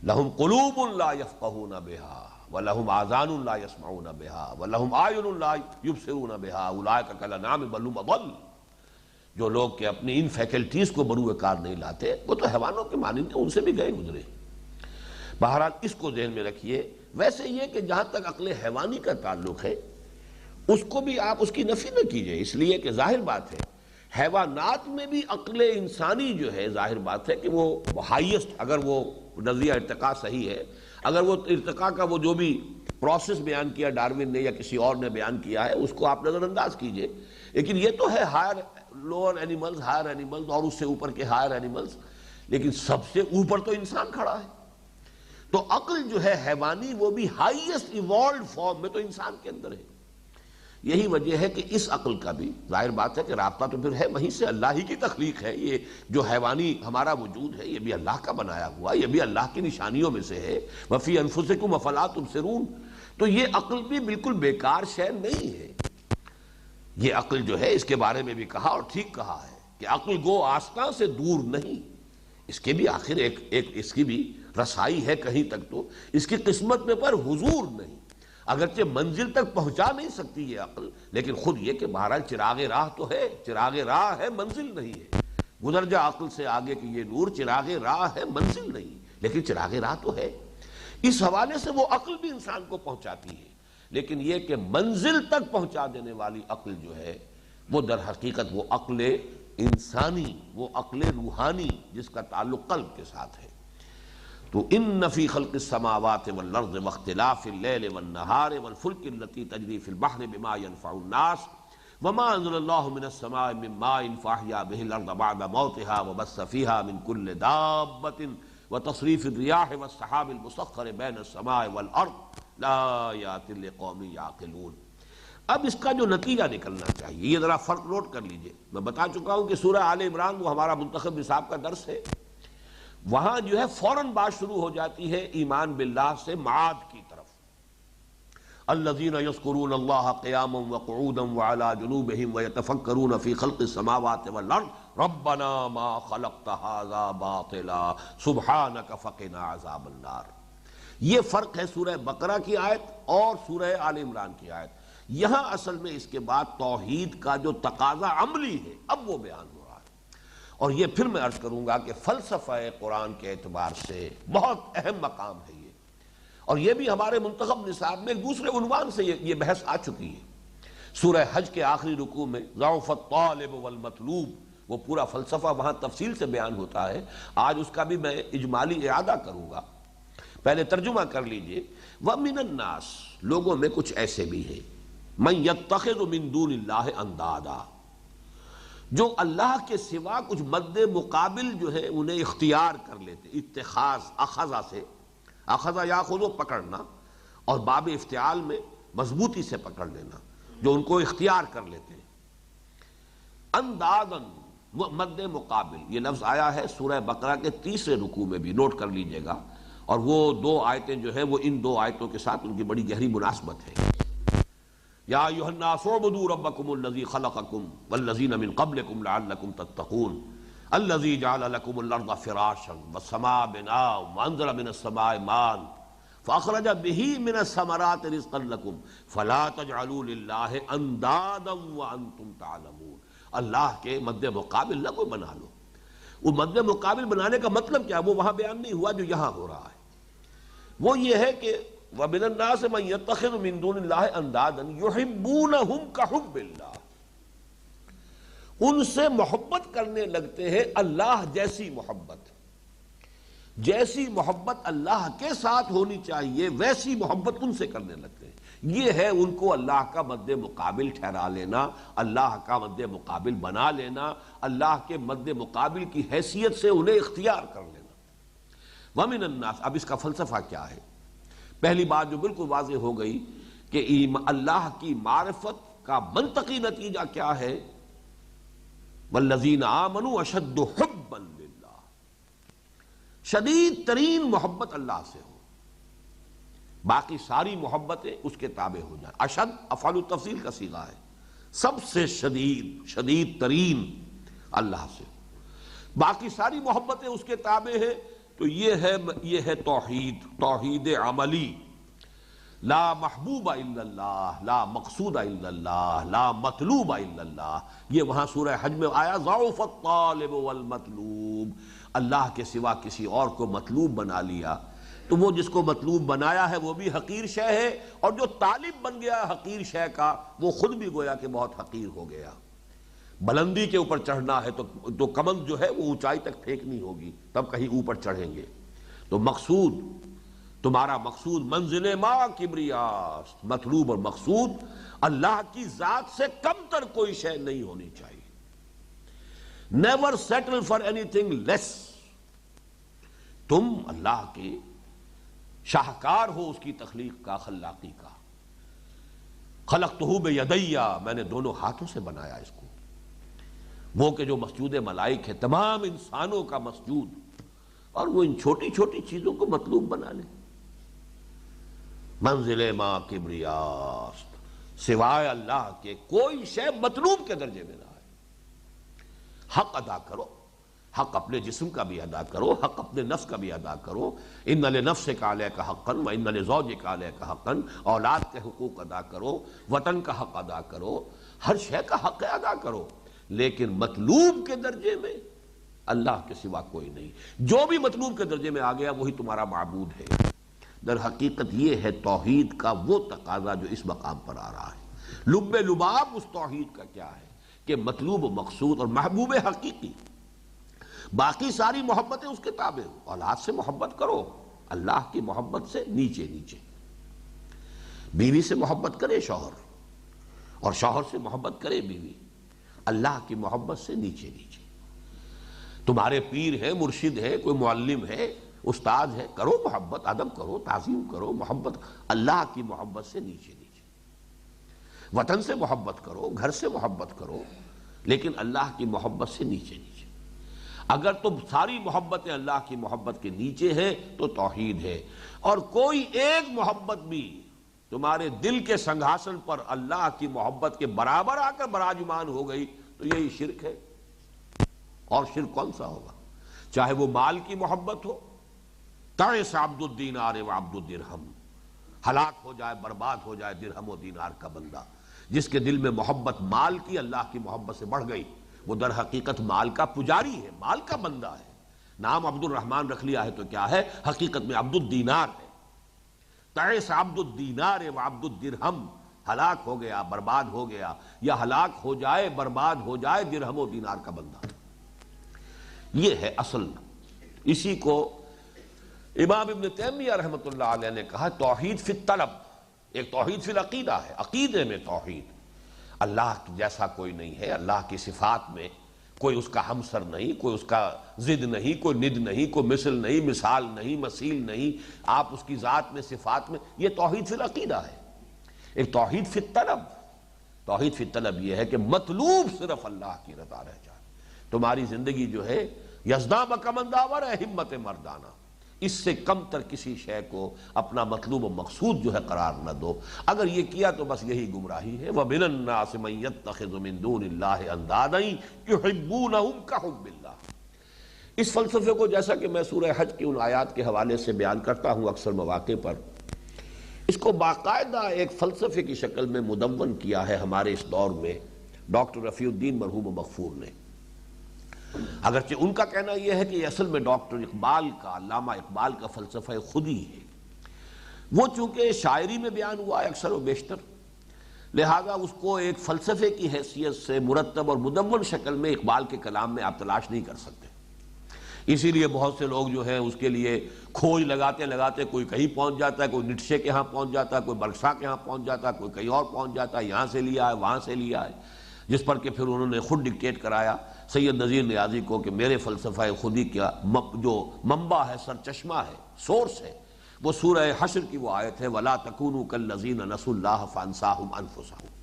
لہم قلوب لا یفقہون بہا وَلَهُمْ آذَانٌ لَا يَسْمَعُونَ بِهَا وَلَهُمْ أَعْیُنٌ لَا يُبْصِرُونَ بِهَا أُولَٰئِکَ کَالْأَنْعَامِ بَلْ هُمْ أَضَلُّ۔ جو لوگ کہ اپنی ان فیکلٹیز کو بروئے کار نہیں لاتے وہ تو حیوانوں کے مانند ان سے بھی گئے گزرے۔ بہرحال اس کو ذہن میں رکھیے۔ ویسے یہ کہ جہاں تک عقل حیوانی کا تعلق ہے اس کو بھی آپ اس کی نفی نہ کیجئے، اس لیے کہ ظاہر بات ہے حیوانات میں بھی عقل انسانی جو ہے ظاہر بات ہے کہ وہ ہائیسٹ، اگر وہ نظریہ ارتقاء صحیح ہے، اگر وہ ارتقاء کا وہ جو بھی پروسیس بیان کیا ڈارون نے یا کسی اور نے بیان کیا ہے اس کو آپ نظر انداز کیجئے، لیکن یہ تو ہے higher lower animals, higher animals اور اس سے اوپر کے ہائر اینیملز، لیکن سب سے اوپر تو انسان کھڑا ہے۔ تو عقل جو ہے حیوانی وہ بھی ہائیسٹ ایوالوڈ فارم میں تو انسان کے اندر ہے۔ یہی وجہ ہے کہ اس عقل کا بھی ظاہر بات ہے کہ رابطہ تو پھر ہے وہیں سے، اللہ ہی کی تخلیق ہے، یہ جو حیوانی ہمارا وجود ہے یہ بھی اللہ کا بنایا ہوا، یہ بھی اللہ کی نشانیوں میں سے ہے۔ وَفِي أَنفُسِكُمْ أَفَلَا تُبْصِرُونَ۔ تو یہ عقل بھی بالکل بیکار شے نہیں ہے، یہ عقل جو ہے اس کے بارے میں بھی کہا اور ٹھیک کہا ہے کہ عقل گو آستاں سے دور نہیں، اس کے بھی آخر ایک اس کی بھی رسائی ہے کہیں تک، تو اس کی قسمت میں پر حضور نہیں، اگرچہ منزل تک پہنچا نہیں سکتی یہ عقل، لیکن خود یہ کہ بہرحال چراغ راہ تو ہے، چراغ راہ ہے منزل نہیں ہے، گزر جا عقل سے آگے کہ یہ نور، چراغ راہ ہے منزل نہیں، لیکن چراغ راہ تو ہے۔ اس حوالے سے وہ عقل بھی انسان کو پہنچاتی ہے، لیکن یہ کہ منزل تک پہنچا دینے والی عقل جو ہے وہ در حقیقت وہ عقل انسانی، وہ عقل روحانی جس کا تعلق قلب کے ساتھ ہے۔ تو ان فی خلق السماوات والارض واختلاف اللیل والنہار والفلک التي تجری فی البحر بما ينفع الناس وما انزل اللہ من السماء من ماء فاحیا به الارض بعد موتها وبث فيها من كل دابة وتصریف الریاح والسحاب المسخر بین السماء والارض لآیات لقوم یعقلون۔ اب اس کا جو نتیجہ نکلنا چاہیے یہ ذرا فرق نوٹ کر لیجئے۔ میں بتا چکا ہوں کہ سورہ آل عمران وہ ہمارا منتخب نصاب کا درس ہے، وہاں جو ہے فوراً بات شروع ہو جاتی ہے ایمان باللہ سے معاد کی طرف۔ الذین یذکرون اللہ قیاما وقعودا وعلی جنوبہم ویتفکرون فی خلق السماوات والارض ربنا ما خلقت ھذا باطلا سبحانک فقنا عذاب النار۔ یہ فرق ہے سورہ بقرہ کی آیت اور سورہ آل عمران کی آیت۔ یہاں اصل میں اس کے بعد توحید کا جو تقاضا عملی ہے اب وہ بیان ہو رہا ہے، اور یہ پھر میں عرض کروں گا کہ فلسفہ قرآن کے اعتبار سے بہت اہم مقام ہے یہ، اور یہ بھی ہمارے منتخب نصاب میں ایک دوسرے عنوان سے یہ بحث آ چکی ہے۔ سورہ حج کے آخری رکوع میں ضعف الطالب والمطلوب وہ پورا فلسفہ وہاں تفصیل سے بیان ہوتا ہے، آج اس کا بھی میں اجمالی اعادہ کروں گا۔ پہلے ترجمہ کر لیجئے۔ وَمِنَ النَّاسِ لوگوں میں کچھ ایسے بھی ہیں مَن يَتَّخِذُ مِن دُونِ اللَّهِ أَندَادًا، جو اللہ کے سوا کچھ مد مقابل جو ہے انہیں اختیار کر لیتے۔ اتخاذ اخذہ سے، اخذہ یاخذ پکڑنا، اور باب افتعال میں مضبوطی سے پکڑ لینا، جو ان کو اختیار کر لیتے ہیں۔ اندادن مد مقابل، یہ لفظ آیا ہے سورہ بقرہ کے 30 رکوع میں بھی، نوٹ کر لیجئے گا، اور وہ دو آیتیں جو ہیں وہ ان دو آیتوں کے ساتھ ان کی بڑی گہری مناسبت ہے۔ یا ایھا الناس اعبدوا ربکم الذی خلقکم والذین من قبلکم لعلکم تتقون الذی جعل لکم الارض فراشا والسماء بناء وانزل من السماء ماء فاخرج به من الثمرات رزقا لکم فلا تجعلوا للہ اندادا وانتم تعلمون۔ اللہ کے مد مقابل نہ کوئی بنا لو۔ وہ مد مقابل بنانے کا مطلب کیا وہ وہاں بیان نہیں ہوا جو یہاں ہو رہا ہے، وہ یہ ہے کہ وَمِنَ النَّاسِ مَن يَتَّخِذُ مِن دُونِ اللَّهِ أَندَادًا يُحِبُّونَهُمْ كَحُبِّ اللَّهِ، ان سے محبت کرنے لگتے ہیں اللہ جیسی محبت، جیسی محبت اللہ کے ساتھ ہونی چاہیے ویسی محبت ان سے کرنے لگتے ہیں۔ یہ ہے ان کو اللہ کا مد مقابل ٹھہرا لینا، اللہ کا مد مقابل بنا لینا، اللہ کے مد مقابل کی حیثیت سے انہیں اختیار کر لینا۔ وَمِنَ النَّاسِ، اب اس کا فلسفہ کیا ہے؟ پہلی بات جو بالکل واضح ہو گئی کہ اللہ کی معرفت کا منطقی نتیجہ کیا ہے؟ وَالَّذِينَ آمَنُوا أَشَدُّ حُبًّا لِلَّهِ، شدید ترین محبت اللہ سے ہو، باقی ساری محبتیں اس کے تابع ہو جائیں۔ اشد افعال التفضیل کا صیغہ ہے، سب سے شدید ترین اللہ سے، باقی ساری محبتیں اس کے تابع ہیں۔ تو یہ ہے توحید عملی، لا محبوب الا اللہ، لا مقصود الا اللہ، لا مطلوب الا اللہ۔ یہ وہاں سورہ حج میں آیا، ضعف الطالب والمطلوب، اللہ کے سوا کسی اور کو مطلوب بنا لیا تو وہ جس کو مطلوب بنایا ہے وہ بھی حقیر شے ہے، اور جو طالب بن گیا حقیر شے کا وہ خود بھی گویا کہ بہت حقیر ہو گیا۔ بلندی کے اوپر چڑھنا ہے تو کمند جو ہے وہ اونچائی تک پھینکنی ہوگی، تب کہیں اوپر چڑھیں گے۔ تو مقصود، تمہارا مقصود منزل ما کبریاست، مطلوب اور مقصود اللہ کی ذات سے کم تر کوئی شے نہیں ہونی چاہیے۔ Never settle for anything less, تم اللہ کے شاہکار ہو اس کی تخلیق کا، خلاقی کا۔ خلقتہ بیدی، میں نے دونوں ہاتھوں سے بنایا اس کو۔ وہ کہ جو مسجود ملائک ہے، تمام انسانوں کا مسجود، اور وہ ان چھوٹی چھوٹی چیزوں کو مطلوب بنا لے۔ منزل ما کبریاست، سوائے اللہ کے کوئی شے مطلوب کے درجے میں نہ ہے۔ حق ادا کرو، حق اپنے جسم کا بھی ادا کرو، حق اپنے نفس کا بھی ادا کرو۔ ان لنفسک علیک حقا وان لزوجک علیک حقا، اولاد کے حقوق ادا کرو، وطن کا حق ادا کرو، ہر شے کا حق ادا کرو، لیکن مطلوب کے درجے میں اللہ کے سوا کوئی نہیں۔ جو بھی مطلوب کے درجے میں آ گیا وہی تمہارا معبود ہے۔ در حقیقت یہ ہے توحید کا وہ تقاضا جو اس مقام پر آ رہا ہے۔ لب لباب اس توحید کا کیا ہے کہ مطلوب و مقصود اور محبوب حقیقی، باقی ساری محبتیں اس کے تابع ہو۔ اولاد سے محبت کرو اللہ کی محبت سے نیچے نیچے، بیوی سے محبت کرے شوہر، اور شوہر سے محبت کرے بیوی، اللہ کی محبت سے نیچے نیچے۔ تمہارے پیر ہے، مرشد ہے، کوئی معلم ہے، استاد ہے، کرو محبت، ادب کرو، تعظیم کرو، محبت اللہ کی محبت سے نیچے نیچے۔ وطن سے محبت کرو، گھر سے محبت کرو، لیکن اللہ کی محبت سے نیچے نیچے۔ اگر تم ساری محبتیں اللہ کی محبت کے نیچے ہیں تو توحید ہے، اور کوئی ایک محبت بھی تمہارے دل کے سنگھاسن پر اللہ کی محبت کے برابر آ کر براجمان ہو گئی تو یہی شرک ہے۔ اور شرک کون سا ہوگا؟ چاہے وہ مال کی محبت ہو، تعس عبد الدینار و عبد الدرہم، ہلاک ہو جائے، برباد ہو جائے درہم و دینار کا بندہ، جس کے دل میں محبت مال کی اللہ کی محبت سے بڑھ گئی، وہ در حقیقت مال کا پجاری ہے، مال کا بندہ ہے۔ نام عبد الرحمن رکھ لیا ہے تو کیا ہے؟ حقیقت میں عبد الدینار ہے۔ تعس عبد الدینار و عبد الدرہم، ہلاک ہو گیا، برباد ہو گیا، یا ہلاک ہو جائے، برباد ہو جائے درہم و دینار کا بندہ۔ یہ ہے اصل۔ اسی کو امام ابن تیمیہ رحمۃ اللہ علیہ نے کہا توحید فی الطلب، ایک توحید فی العقیدہ ہے، عقیدے میں توحید۔ اللہ جیسا کوئی نہیں ہے، اللہ کی صفات میں کوئی اس کا ہمسر نہیں، کوئی اس کا ضد نہیں، کوئی ند نہیں، کوئی مثل نہیں، مثال نہیں، مثیل نہیں، آپ اس کی ذات میں، صفات میں، یہ توحید فی العقیدہ ہے۔ ایک توحید فی الطلب، توحید فی الطلب یہ ہے کہ مطلوب صرف اللہ کی رضا رہ جائے۔ تمہاری زندگی جو ہے یزداں بکمن داور ہے، ہمت مردانہ، اس سے کم تر کسی شے کو اپنا مطلوب و مقصود جو ہے قرار نہ دو۔ اگر یہ کیا تو بس یہی گمراہی ہے۔ وَمِنَ النَّاسِ مَن يَتَّخِذُ مِن دُونِ اللَّهِ أَندَادًا يُحِبُّونَهُمْ كَحُبِّ اللَّهِ۔ اس فلسفے کو جیسا کہ میں سورہ حج کی ان آیات کے حوالے سے بیان کرتا ہوں اکثر مواقع پر، اس کو باقاعدہ ایک فلسفے کی شکل میں مدون کیا ہے ہمارے اس دور میں ڈاکٹر رفیع الدین مرحوم مغفور نے۔ اگرچہ ان کا کہنا یہ ہے کہ یہ اصل میں ڈاکٹر اقبال کا، علامہ اقبال کا فلسفہ خودی ہے، وہ چونکہ شاعری میں بیان ہوا ہے اکثر و بیشتر، لہذا اس کو ایک فلسفے کی حیثیت سے مرتب اور مدون شکل میں اقبال کے کلام میں آپ تلاش نہیں کر سکتے۔ اسی لیے بہت سے لوگ جو ہیں اس کے لیے کھوج لگاتے لگاتے کوئی کہیں پہنچ جاتا ہے، کوئی نیٹشے کے ہاں پہنچ جاتا ہے، کوئی برکشا کے ہاں پہنچ جاتا ہے، کوئی کہیں اور پہنچ جاتا ہے، یہاں سے لیا ہے وہاں سے لیا ہے، جس پر کہ پھر انہوں نے خود ڈکٹیٹ کرایا سید نذیر نیازی کو کہ میرے فلسفہ خودی کا جو منبع ہے، سرچشمہ ہے، سورس ہے، وہ سورہ حشر کی وہ آیت ہے وَلَا تَكُونُوا كَالَّذِينَ نَسُوا اللَّهَ فَأَنسَاهُمْ أَنفُسَهُمْ۔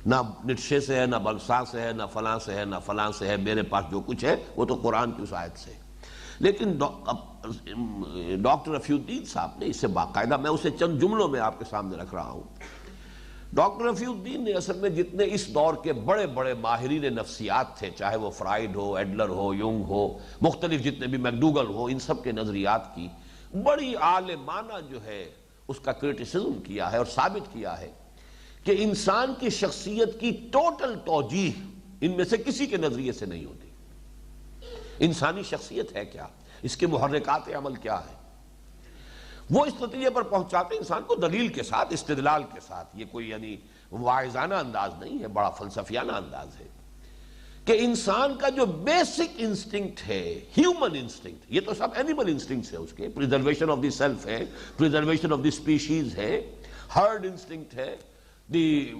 نہ نٹشے سے ہے، نہ بلسا سے ہے، نہ فلاں سے ہے، نہ فلاں سے ہے، میرے پاس جو کچھ ہے وہ تو قرآن کی اس آیت سے ہے۔ لیکن ڈاکٹر رفیع الدین صاحب نے اسے باقاعدہ، میں اسے چند جملوں میں آپ کے سامنے رکھ رہا ہوں، ڈاکٹر رفیع الدین نے اصل میں جتنے اس دور کے بڑے بڑے ماہرین نفسیات تھے، چاہے وہ فرائیڈ ہو، ایڈلر ہو، یونگ ہو، مختلف جتنے بھی میکڈوگل ہو، ان سب کے نظریات کی بڑی عالمانہ جو ہے اس کا کرٹیسزم کیا ہے اور ثابت کیا ہے کہ انسان کی شخصیت کی ٹوٹل توجیہ ان میں سے کسی کے نظریے سے نہیں ہوتی۔ انسانی شخصیت ہے کیا، اس کے محرکات عمل کیا ہے، وہ اس نتیجے پر پہنچاتے انسان کو دلیل کے ساتھ، استدلال کے ساتھ۔ یہ کوئی یعنی واعظانہ انداز نہیں ہے، بڑا فلسفیانہ انداز ہے کہ انسان کا جو بیسک انسٹنکٹ ہے، ہیومن انسٹنکٹ، یہ تو سب اینیمل انسٹنکٹس ہے، اس کے پریزرویشن آف دی سیلف ہے، پریزرویشن آف دی اسپیشیز ہے، ہرڈ انسٹنکٹ ہے، دی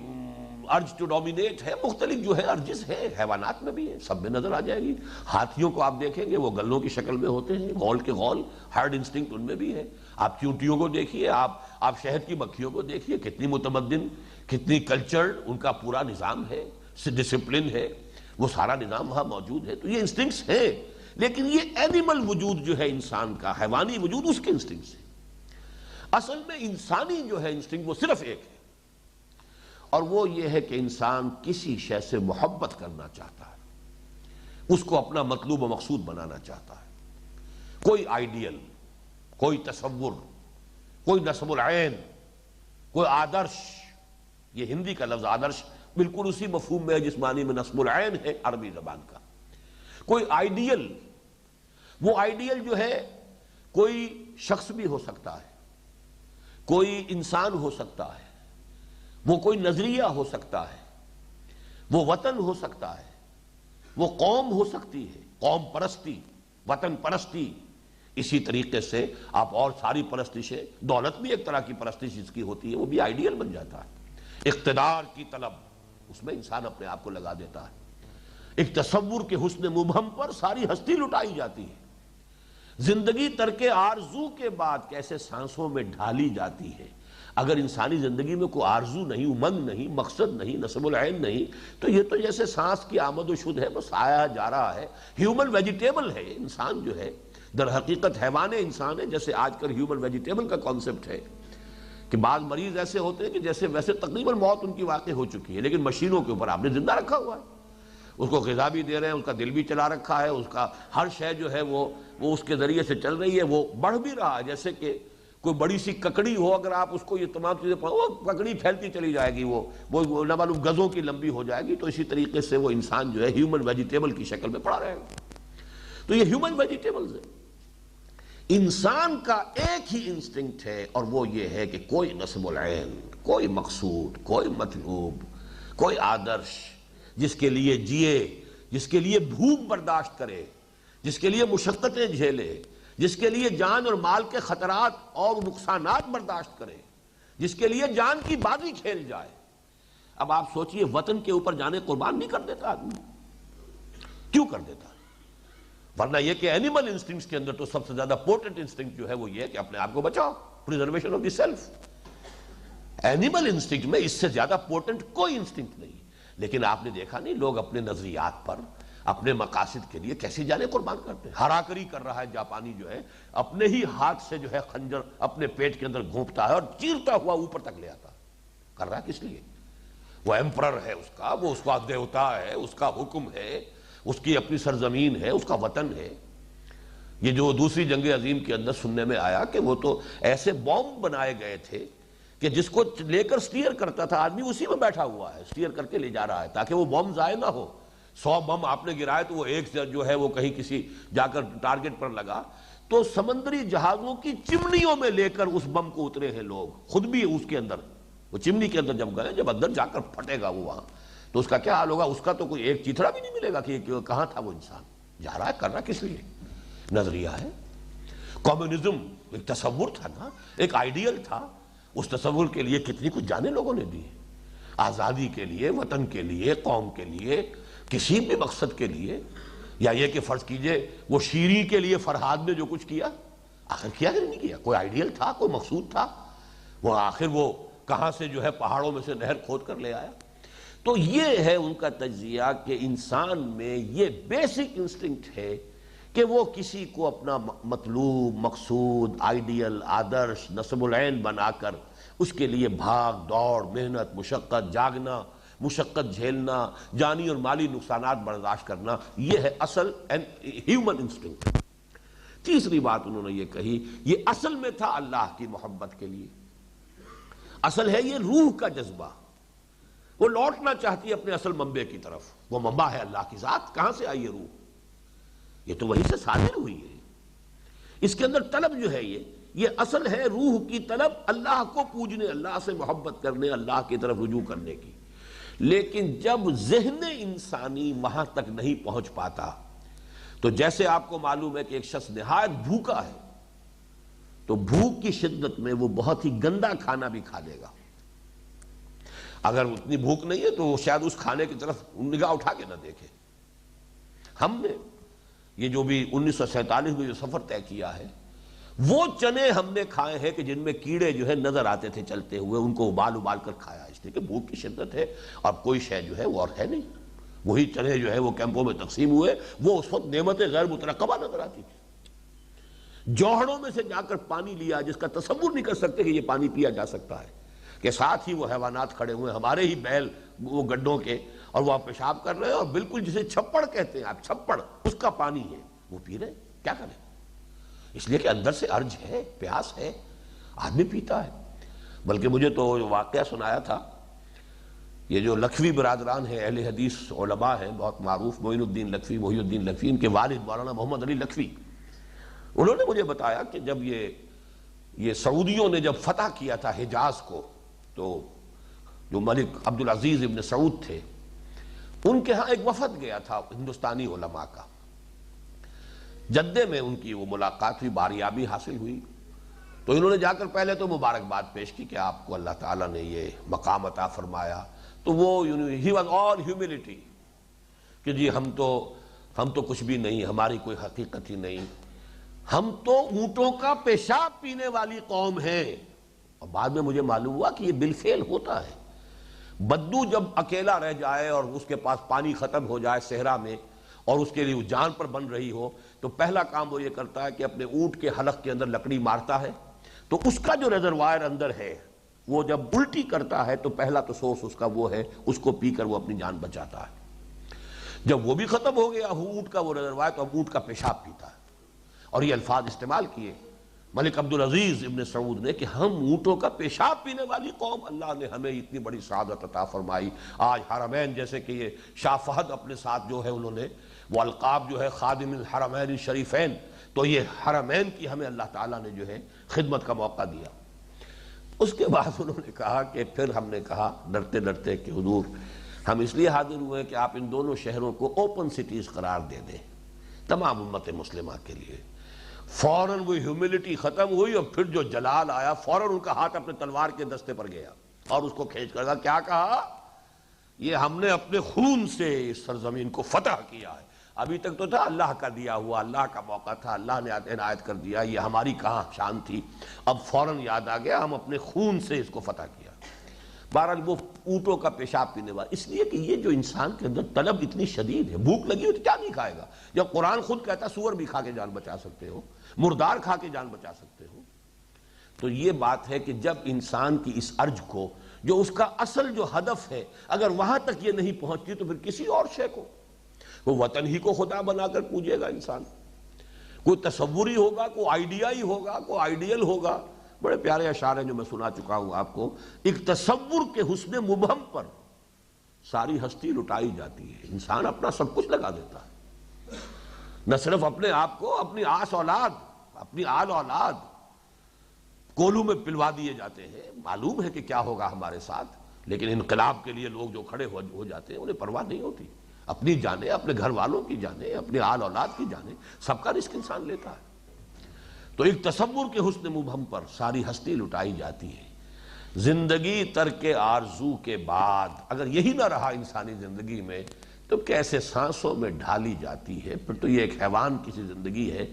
ارج ٹو ڈومینیٹ ہے، مختلف جو ہے ارجز ہے، حیوانات میں بھی ہے، سب میں نظر آ جائے گی۔ ہاتھیوں کو آپ دیکھیں گے وہ گلوں کی شکل میں ہوتے ہیں، غول کے غول، ہرڈ انسٹنکٹ ان میں بھی ہے۔ آپ چیونٹیوں کو دیکھیے، آپ شہد کی مکھیوں کو دیکھیے، کتنی متمدن، کتنی کلچرڈ، ان کا پورا نظام ہے، ڈسپلن ہے، وہ سارا نظام وہاں موجود ہے۔ تو یہ انسٹنکٹس ہیں، لیکن یہ اینیمل وجود جو ہے انسان کا، حیوانی وجود، اس کے انسٹنکٹس ہیں۔ اصل میں انسانی جو ہے انسٹنکٹ وہ صرف ایک ہے، اور وہ یہ ہے کہ انسان کسی شے سے محبت کرنا چاہتا ہے، اس کو اپنا مطلوب و مقصود بنانا چاہتا ہے۔ کوئی آئیڈیل، کوئی تصور، کوئی نصب العین، کوئی آدرش، یہ ہندی کا لفظ آدرش بالکل اسی مفہوم میں ہے جس معنی میں نصب العین ہے عربی زبان کا۔ کوئی آئیڈیل، وہ آئیڈیل جو ہے کوئی شخص بھی ہو سکتا ہے، کوئی انسان ہو سکتا ہے، وہ کوئی نظریہ ہو سکتا ہے، وہ وطن ہو سکتا ہے، وہ قوم ہو سکتی ہے، قوم پرستی، وطن پرستی۔ اسی طریقے سے آپ اور ساری پرستشیں، دولت بھی ایک طرح کی پرستش جس کی ہوتی ہے، وہ بھی آئیڈیل بن جاتا ہے۔ اقتدار کی طلب، اس میں انسان اپنے آپ کو لگا دیتا ہے۔ ایک تصور کے حسن مبہم پر ساری ہستی لٹائی جاتی ہے۔ زندگی ترک آرزو کے بعد کیسے سانسوں میں ڈھالی جاتی ہے۔ اگر انسانی زندگی میں کوئی آرزو نہیں، امنگ نہیں، مقصد نہیں، نصب العین نہیں، تو یہ تو جیسے سانس کی آمد و شد ہے، بس آیا جا رہا ہے۔ ہیومن ویجیٹیبل ہے انسان جو ہے، در حقیقت حیوان انسان ہے، جیسے آج کل ہیومن ویجیٹیبل کا کانسیپٹ ہے کہ بعض مریض ایسے ہوتے ہیں کہ جیسے ویسے تقریباً موت ان کی واقع ہو چکی ہے، لیکن مشینوں کے اوپر آپ نے زندہ رکھا ہوا ہے، اس کو غذا بھی دے رہے ہیں، اس کا دل بھی چلا رکھا ہے، اس کا ہر شے جو ہے وہ اس کے ذریعے سے چل رہی ہے، وہ بڑھ بھی رہا ہے۔ جیسے کہ کوئی بڑی سی ککڑی ہو، اگر آپ اس کو یہ تمام چیزیں وہ ککڑی پھیلتی چلی جائے گی، وہ نہ معلوم گزوں کی لمبی ہو جائے گی۔ تو اسی طریقے سے وہ انسان جو ہے ہیومن ویجیٹیبل کی شکل میں پڑا رہے گا۔ تو یہ ہیومن ویجیٹیبلز ہے۔ انسان کا ایک ہی انسٹنکٹ ہے، اور وہ یہ ہے کہ کوئی نصب العین، کوئی مقصود، کوئی مطلوب، کوئی آدرش جس کے لیے جیے، جس کے لیے بھوک برداشت کرے، جس کے لیے مشقتیں جھیلے، جس کے لیے جان اور مال کے خطرات اور نقصانات برداشت کرے، جس کے لیے جان کی بازی کھیل جائے۔ اب آپ سوچئے وطن کے اوپر جانے قربان نہیں کر دیتا آدمی؟ کیوں کر دیتا؟ ورنہ یہ کہ اینیمل انسٹنکٹس کے اندر تو سب سے زیادہ پورٹنٹ انسٹنکٹ جو ہے وہ یہ ہے کہ اپنے آپ کو بچاؤ، preservation of the self. Animal instinct میں اس سے زیادہ پورٹنٹ کوئی انسٹنکٹ نہیں۔ لیکن آپ نے دیکھا نہیں لوگ اپنے نظریات پر، اپنے مقاصد کے لیے کیسے جانے قربان کرتے ہیں۔ ہراکری کر رہا ہے جاپانی جو ہے، اپنے ہی ہاتھ سے جو ہے خنجر اپنے پیٹ کے اندر گھونپتا ہے اور چیرتا ہوا اوپر تک لے آتا ہے۔ کر رہا ہے کس لیے؟ وہ ایمپرر ہے اس کا، وہ اس کا دیوتا ہے، اس کا حکم ہے، اس کی اپنی سرزمین ہے، اس کا وطن ہے۔ یہ جو دوسری جنگ عظیم کے اندر سننے میں آیا کہ وہ تو ایسے بوم بنائے گئے تھے کہ جس کو لے کر سٹیئر کرتا تھا آدمی اسی میں بیٹھا ہوا ہے، سٹیئر کر کے لے جا رہا ہے تاکہ وہ بم ضائع نہ ہو۔ 100 بم آپ نے گرائے تو وہ ایک جو ہے وہ کہیں کسی جا کر ٹارگٹ پر لگا، تو سمندری جہازوں کی چمنیوں میں لے کر اس بم کو اترے ہیں لوگ، خود بھی اس کے اندر، وہ چمنی کے اندر جب گئے، جب اندر جا کر پھٹے گا وہ وہاں تو اس کا کیا حال ہوگا؟ اس کا تو کوئی ایک چیتھڑا بھی نہیں ملے گا کہ کہاں تھا وہ انسان، جا رہا ہے کر رہا کس لیے؟ نظریہ ہے۔ کمیونزم ایک تصور تھا نا، ایک آئیڈیل تھا، اس تصور کے لیے کتنی کچھ جانیں لوگوں نے دی، آزادی کے لیے، وطن کے لیے، قوم کے لیے، کسی بھی مقصد کے لیے۔ یا یہ کہ فرض کیجئے وہ شیریں کے لیے فرہاد نے جو کچھ کیا، آخر کیا کہ نہیں کیا؟ کوئی آئیڈیل تھا، کوئی مقصود تھا، وہ آخر وہ کہاں سے جو ہے پہاڑوں میں سے نہر کھود کر لے آیا۔ تو یہ ہے ان کا تجزیہ کہ انسان میں یہ بیسک انسٹنکٹ ہے کہ وہ کسی کو اپنا مطلوب، مقصود، آئیڈیل، آدرش، نصب العین بنا کر اس کے لیے بھاگ دوڑ، محنت، مشقت، جاگنا، مشقت جھیلنا، جانی اور مالی نقصانات برداشت کرنا، یہ ہے اصل ہیومن انسٹنکٹ۔ تیسری بات انہوں نے یہ کہی، یہ اصل میں تھا اللہ کی محبت کے لیے، اصل ہے یہ روح کا جذبہ، وہ لوٹنا چاہتی ہے اپنے اصل منبع کی طرف، وہ منبع ہے اللہ کی ذات۔ کہاں سے آئی یہ روح؟ یہ تو وہی سے صادر ہوئی ہے۔ اس کے اندر طلب جو ہے یہ اصل ہے روح کی طلب، اللہ کو پوجنے، اللہ سے محبت کرنے، اللہ کی طرف رجوع کرنے کی۔ لیکن جب ذہن انسانی وہاں تک نہیں پہنچ پاتا تو جیسے آپ کو معلوم ہے کہ ایک شخص نہایت بھوکا ہے تو بھوک کی شدت میں وہ بہت ہی گندا کھانا بھی کھا لے گا، اگر اتنی بھوک نہیں ہے تو وہ شاید اس کھانے کی طرف نگاہ اٹھا کے نہ دیکھے۔ ہم نے یہ جو بھی 1947 میں جو سفر طے کیا ہے، وہ چنے ہم نے کھائے ہیں کہ جن میں کیڑے جو ہے نظر آتے تھے چلتے ہوئے، ان کو ابال کر کھایا، اس لیے کہ بھوک کی شدت ہے اور کوئی شے جو ہے وہ اور ہے نہیں۔ وہی چنے جو ہے وہ کیمپوں میں تقسیم ہوئے، وہ اس وقت نعمت غیر مترقبہ نظر آتی تھی۔ جوہڑوں میں سے جا کر پانی لیا جس کا تصور نہیں کر سکتے کہ یہ پانی پیا جا سکتا ہے، کہ ساتھ ہی وہ حیوانات کھڑے ہوئے، ہمارے ہی بیل وہ گڈوں کے، اور وہ آپ پیشاب کر رہے ہیں، اور بالکل جسے چھپڑ کہتے ہیں آپ، چھپڑ اس کا پانی ہے وہ پی رہے ہیں۔ کیا کریں؟ اس لیے کہ اندر سے ارج ہے، پیاس ہے، آدمی پیتا ہے۔ بلکہ مجھے تو واقعہ سنایا تھا، یہ جو لکھوی برادران ہیں، اہل حدیث علماء ہیں بہت معروف، معین الدین لکھوی، محی الدین لکھوی، ان کے والد مولانا محمد علی لکھوی، انہوں نے مجھے بتایا کہ جب یہ سعودیوں نے جب فتح کیا تھا حجاز کو، تو جو ملک عبدالعزیز ابن سعود تھے، ان کے ہاں ایک وفد گیا تھا ہندوستانی علماء کا، جدے میں ان کی وہ ملاقات ہوئی، باریابی حاصل ہوئی، تو انہوں نے جا کر پہلے تو مبارکباد پیش کی کہ آپ کو اللہ تعالیٰ نے یہ مقام عطا فرمایا، تو وہ ہی واز آل ہیوملٹی کہ جی ہم تو کچھ بھی نہیں، ہماری کوئی حقیقت ہی نہیں، ہم تو اونٹوں کا پیشاب پینے والی قوم ہیں۔ اور بعد میں مجھے معلوم ہوا کہ یہ بالفعل ہوتا ہے۔ بدو جب اکیلا رہ جائے اور اس کے پاس پانی ختم ہو جائے صحرا میں، اور اس کے لیے جان پر بن رہی ہو، تو پہلا کام وہ یہ کرتا ہے کہ اپنے اونٹ کے حلق کے اندر لکڑی مارتا ہے، تو اس کا جو ریزروائر اندر ہے وہ جب الٹی کرتا ہے تو پہلا تو سورس اس کا وہ ہے، اس کو پی کر وہ اپنی جان بچاتا ہے۔ جب وہ بھی ختم ہو گیا اونٹ کا وہ ریزروائر، تو اب اونٹ کا پیشاب پیتا ہے۔ اور یہ الفاظ استعمال کیے ملک عبدالعزیز ابن سعود نے کہ ہم اونٹوں کا پیشاب پینے والی قوم، اللہ نے ہمیں اتنی بڑی سعادت عطا فرمائی۔ آج حرمین جیسے کہ یہ شاہ فہد اپنے ساتھ جو ہے انہوں نے وہ القاب جو ہے خادم الحرمین الشریفین، تو یہ حرمین کی ہمیں اللہ تعالیٰ نے جو ہے خدمت کا موقع دیا۔ اس کے بعد انہوں نے کہا کہ پھر ہم نے کہا ڈرتے ڈرتے کہ حضور ہم اس لیے حاضر ہوئے کہ آپ ان دونوں شہروں کو اوپن سٹیز قرار دے دیں تمام امت مسلمہ کے لیے۔ فوراً وہ ہیوملٹی ختم ہوئی، اور پھر جو جلال آیا، فوراً ان کا ہاتھ اپنے تلوار کے دستے پر گیا اور اس کو کھینچ کر کیا کہا؟ یہ ہم نے اپنے خون سے اس سرزمین کو فتح کیا ہے۔ ابھی تک تو تھا اللہ کا دیا ہوا، اللہ کا موقع تھا، اللہ نے عنایت کر دیا، یہ ہماری کہاں شان تھی، اب فوراً یاد آ گیا ہم اپنے خون سے اس کو فتح کیا۔ بہرحال وہ اونٹوں کا پیشاب پینے والا، اس لیے کہ یہ جو انسان کے اندر طلب اتنی شدید ہے، بھوک لگی ہو تو کیا نہیں کھائے گا؟ جب قرآن خود کہتا سور بھی کھا کے جان بچا سکتے ہو، مردار کھا کے جان بچا سکتے ہو، تو یہ بات ہے کہ جب انسان کی اس ارج کو، جو اس کا اصل جو ہدف ہے، اگر وہاں تک یہ نہیں پہنچتی تو پھر کسی اور شے کو، وہ وطن ہی کو خدا بنا کر پوجے گا انسان، کوئی تصوری ہوگا، کوئی آئیڈیائی ہوگا، کوئی آئیڈیل ہوگا۔ بڑے پیارے اشعار ہیں جو میں سنا چکا ہوں آپ کو، ایک تصور کے حسن مبہم پر ساری ہستی لٹائی جاتی ہے، انسان اپنا سب کچھ لگا دیتا ہے، نہ صرف اپنے آپ کو، اپنی آس اولاد اپنی آل اولاد کولوں میں پلوا دیے جاتے ہیں. معلوم ہے کہ کیا ہوگا ہمارے ساتھ، لیکن انقلاب کے لیے لوگ جو کھڑے ہو جاتے ہیں انہیں پرواہ نہیں ہوتی. اپنی جانیں، اپنے گھر والوں کی جانیں، اپنے آل اولاد کی جانیں، سب کا رزق انسان لیتا ہے. تو ایک تصور کے حسن مبہم پر ساری ہستی لٹائی جاتی ہے. زندگی ترک آرزو کے بعد اگر یہی نہ رہا انسانی زندگی میں تو کیسے سانسوں میں ڈھالی جاتی ہے. پھر تو یہ ایک حیوان کی سی زندگی ہے.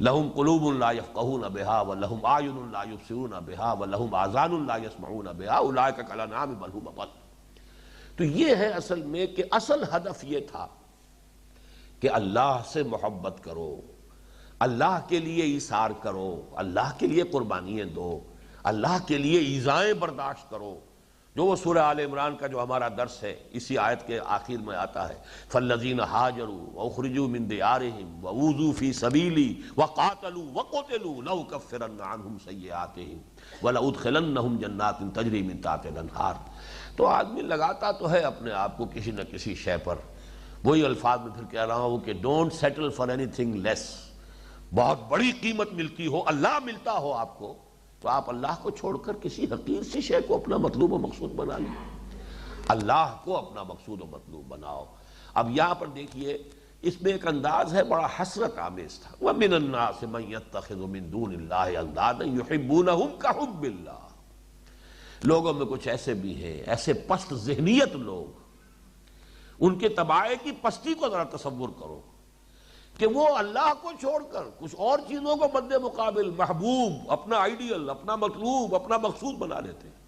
لہم قلوب لا یفقہون بہا ولہم اعین لا یبصرون بہا ولہم آذان لا یسمعون بہا اولئک کالانعام بل ھم اضل. تو یہ ہے اصل میں کہ اصل ہدف یہ تھا کہ اللہ سے محبت کرو، اللہ کے لیے ایثار کرو، اللہ کے لیے قربانیاں دو، اللہ کے لیے ایذائیں برداشت کرو. جو وہ سورہ آل عمران کا جو ہمارا درس ہے اسی آیت کے آخر میں آتا ہے فالذین ہاجروا واخرجوا من دیارہم واوذوا فی سبیلی وقاتلوا وقتلوا لأکفرن عنہم سیئاتہم ولأدخلنہم جنات تجری من تحتہا الانہار. تو آدمی لگاتا تو ہے اپنے آپ کو کسی نہ کسی شے پر. وہی الفاظ میں پھر کہہ رہا ہوں کہ don't settle for anything less. بہت بڑی قیمت ملتی ہو، اللہ ملتا ہو آپ کو، تو آپ اللہ کو چھوڑ کر کسی حقیر سی شے کو اپنا مطلوب و مقصود بنا لیں. اللہ کو اپنا مقصود و مطلوب بناؤ. اب یہاں پر دیکھیے اس میں ایک انداز ہے بڑا حسرت آمیز تھا. وَمِنَ النَّاسِ مَن يَتَّخِذُ مِن دُونِ اللَّهِ أَندَادًا يُحِبُّونَهُمْ كَحُبِّ اللَّهِ. لوگوں میں کچھ ایسے بھی ہیں، ایسے پست ذہنیت لوگ، ان کے طبائع کی پستی کو ذرا تصور کرو کہ وہ اللہ کو چھوڑ کر کچھ اور چیزوں کو مد مقابل محبوب، اپنا آئیڈیل، اپنا مطلوب، اپنا مقصود بنا لیتے ہیں.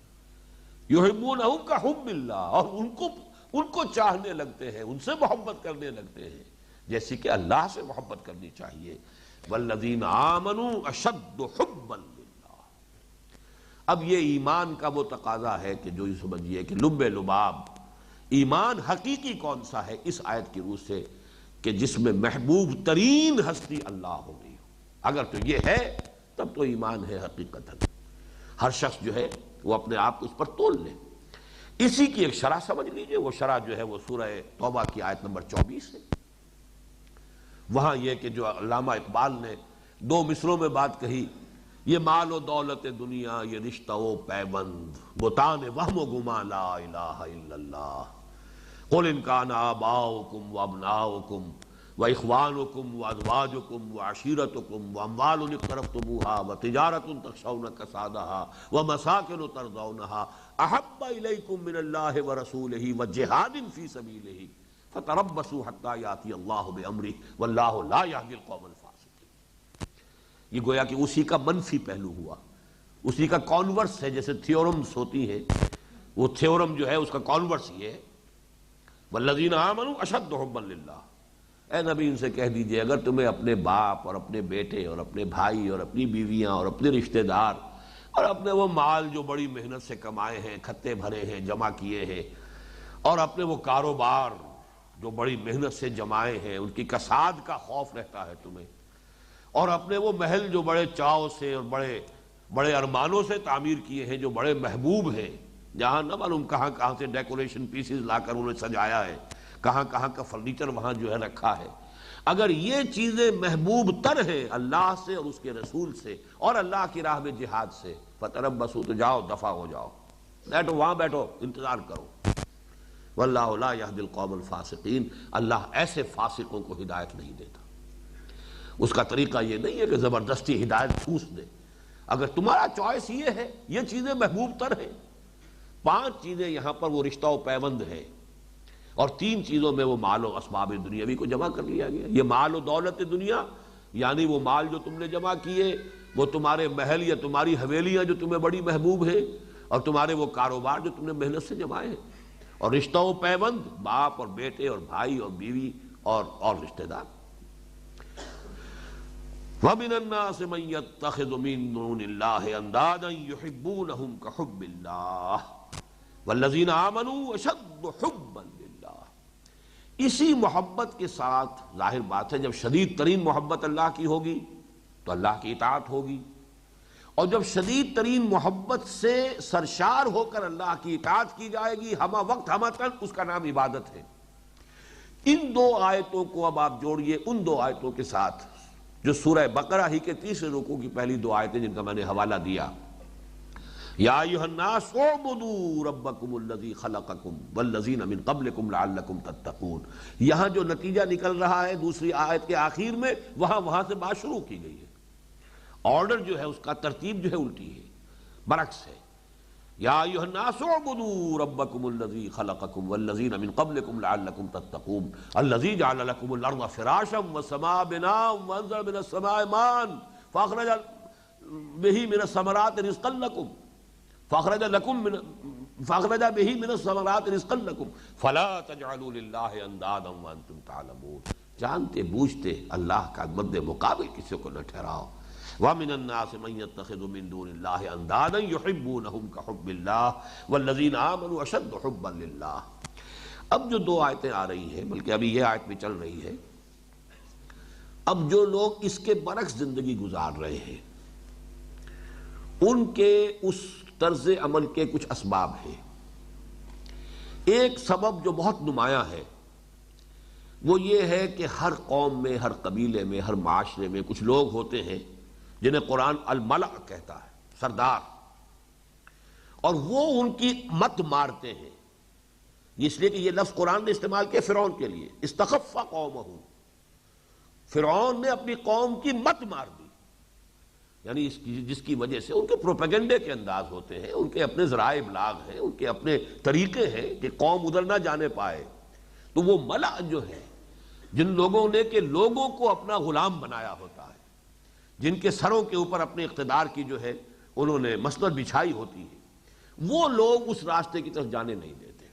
یحبونہم کحب اللہ، اور ان کو چاہنے لگتے ہیں، ان سے محبت کرنے لگتے ہیں جیسی کہ اللہ سے محبت کرنی چاہیے. والذین آمنوا اشد حبا للہ. اب یہ ایمان کا وہ تقاضا ہے کہ جو یہ سمجھیے کہ لب لباب ایمان حقیقی کون سا ہے اس آیت کی روح سے کہ جس میں محبوب ترین ہستی اللہ ہو گئی. اگر تو یہ ہے تب تو ایمان ہے حقیقتاً. ہر شخص جو ہے وہ اپنے آپ کو اس پر تول لے. اسی کی ایک شرح سمجھ لیجئے. وہ شرح جو ہے وہ سورہ توبہ کی آیت نمبر 24 ہے. وہاں یہ کہ جو علامہ اقبال نے 2 مصروں میں بات کہی، یہ مال و دولت دنیا، یہ رشتہ و پیوند، بتان وہم و گما لا الہ الا اللہ. قل ان کان آباؤکم وابناؤکم واخوانکم وازواجکم وعشیرتکم واموال اقترفتموها وتجارۃ تخشون کسادها ومساکن ترضونها احب الیکم من اللہ ورسولہ وجہاد فی سبیلہ فتربصوا حتی یاتی اللہ بامرہ واللہ لا یہدی القوم الفاسقین. یہ گویا کہ اسی کا منفی پہلو ہوا، اسی کا کانورس ہے. جیسے تھیورمز ہوتی ہیں، وہ تھیورم جو ہے اس کا کانورس یہ ہے والذین آمنوا اشد حبا للہ. اے نبی ان سے کہہ دیجئے اگر تمہیں اپنے باپ اور اپنے بیٹے اور اپنے بھائی اور اپنی بیویاں اور اپنے رشتہ دار اور اپنے وہ مال جو بڑی محنت سے کمائے ہیں، کھتے بھرے ہیں، جمع کیے ہیں، اور اپنے وہ کاروبار جو بڑی محنت سے جمائے ہیں ان کی کساد کا خوف رہتا ہے تمہیں، اور اپنے وہ محل جو بڑے چاؤ سے اور بڑے ارمانوں سے تعمیر کیے ہیں، جو بڑے محبوب ہیں، جہاں نہ معلوم کہاں کہاں سے ڈیکوریشن پیسز لا کر انہیں سجایا ہے، کہاں کہاں کا فرنیچر وہاں جو ہے رکھا ہے. اگر یہ چیزیں محبوب تر ہیں اللہ سے اور اس کے رسول سے اور اللہ کی راہ میں جہاد سے، فتربصوا تو جاؤ، دفع ہو جاؤ، بیٹھو وہاں، بیٹھو انتظار کرو. واللہ لا یہدی القوم الفاسقین. اللہ ایسے فاسقوں کو ہدایت نہیں دیتا. اس کا طریقہ یہ نہیں ہے کہ زبردستی ہدایت ٹھوس دے. اگر تمہارا چوائس یہ ہے، یہ چیزیں محبوب تر ہیں، 5 چیزیں یہاں پر وہ رشتہ و پیوند ہے، اور 3 چیزوں میں وہ مال و اسباب دنیاوی کو جمع کر لیا گیا. یہ مال و دولت دنیا یعنی وہ مال جو تم نے جمع کیے، وہ تمہارے محل یا تمہاری حویلیاں جو تمہیں بڑی محبوب ہیں، اور تمہارے وہ کاروبار جو تم نے محنت سے جمائے ہیں، اور رشتہ و پیوند باپ اور بیٹے اور بھائی اور بیوی اور رشتہ دار. وَمِنَ النَّاسِ مَن يَتَّخِذُ مِن دُونِ اللَّهِ أَندَادًا يُحِبُّونَهُمْ كَحُبِّ اللَّهِ وَالَّذِينَ آمَنُوا أَشَدُّ حُبًّا لِلَّهِ. اسی محبت کے ساتھ ظاہر بات ہے جب شدید ترین محبت اللہ کی ہوگی تو اللہ کی اطاعت ہوگی، اور جب شدید ترین محبت سے سرشار ہو کر اللہ کی اطاعت کی جائے گی ہمہ وقت ہمہ تن، اس کا نام عبادت ہے. ان 2 آیتوں کو اب آپ جوڑیے ان 2 آیتوں کے ساتھ جو سورہ بقرہ ہی کے تیسرے رکوع کی پہلی دو آیتیں جن کا میں نے حوالہ دیا، یا ایھا الناس اعبدوا ربکم الذی خلقکم والذین من قبلکم لعلکم تتقون، یہاں جو نتیجہ نکل رہا ہے دوسری آیت کے آخر میں، وہاں سے بات شروع کی گئی ہے۔ آرڈر جو ہے اس کا ترتیب جو ہے الٹی ہے، برعکس ہے۔ یا ایھا الناس اعبدوا ربکم الذی خلقکم والذین من قبلکم لعلکم تتقون الذی جعل لکم الارض فراشا والسماء بناء وانزل من السماء ماء فاخرج به من الثمرات رزقا لکم فاخرج به من الثمرات رزقا لکم فلا تجعلوا للہ اندادا وانتم تعلمون، جانتے بوجھتے اللہ کا مد مقابل کسی کو نہ ٹھہراؤ۔ وَمِنَ النَّاسِ مَن يَتَّخِذُ مِن دُونِ اللَّهِ أَندَادًا يُحِبُّونَهُمْ كَحُبِّ اللَّهِ وَالَّذِينَ آمَنُوا أَشَدُّ حُبًّا لِلَّهِ۔ اب جو دو آیتیں آ رہی ہیں، بلکہ ابھی یہ آیت بھی چل رہی ہے، اب جو لوگ اس کے برعکس زندگی گزار رہے ہیں ان کے اس طرز عمل کے کچھ اسباب ہیں۔ ایک سبب جو بہت نمایاں ہے وہ یہ ہے کہ ہر قوم میں، ہر قبیلے میں، ہر معاشرے میں کچھ لوگ ہوتے ہیں جنہیں قرآن الملأ کہتا ہے، سردار، اور وہ ان کی مت مارتے ہیں، اس لیے کہ یہ لفظ قرآن نے استعمال کیا فرعون کے لیے، استخف قومہ، فرعون نے اپنی قوم کی مت مار دی، یعنی جس کی وجہ سے ان کے پروپیگنڈے کے انداز ہوتے ہیں، ان کے اپنے ذرائع ابلاغ ہیں، ان کے اپنے طریقے ہیں کہ قوم ادھر نہ جانے پائے۔ تو وہ ملأ جو ہے، جن لوگوں نے کہ لوگوں کو اپنا غلام بنایا ہوتا ہے، جن کے سروں کے اوپر اپنے اقتدار کی جو ہے انہوں نے مسند بچھائی ہوتی ہے، وہ لوگ اس راستے کی طرف جانے نہیں دیتے۔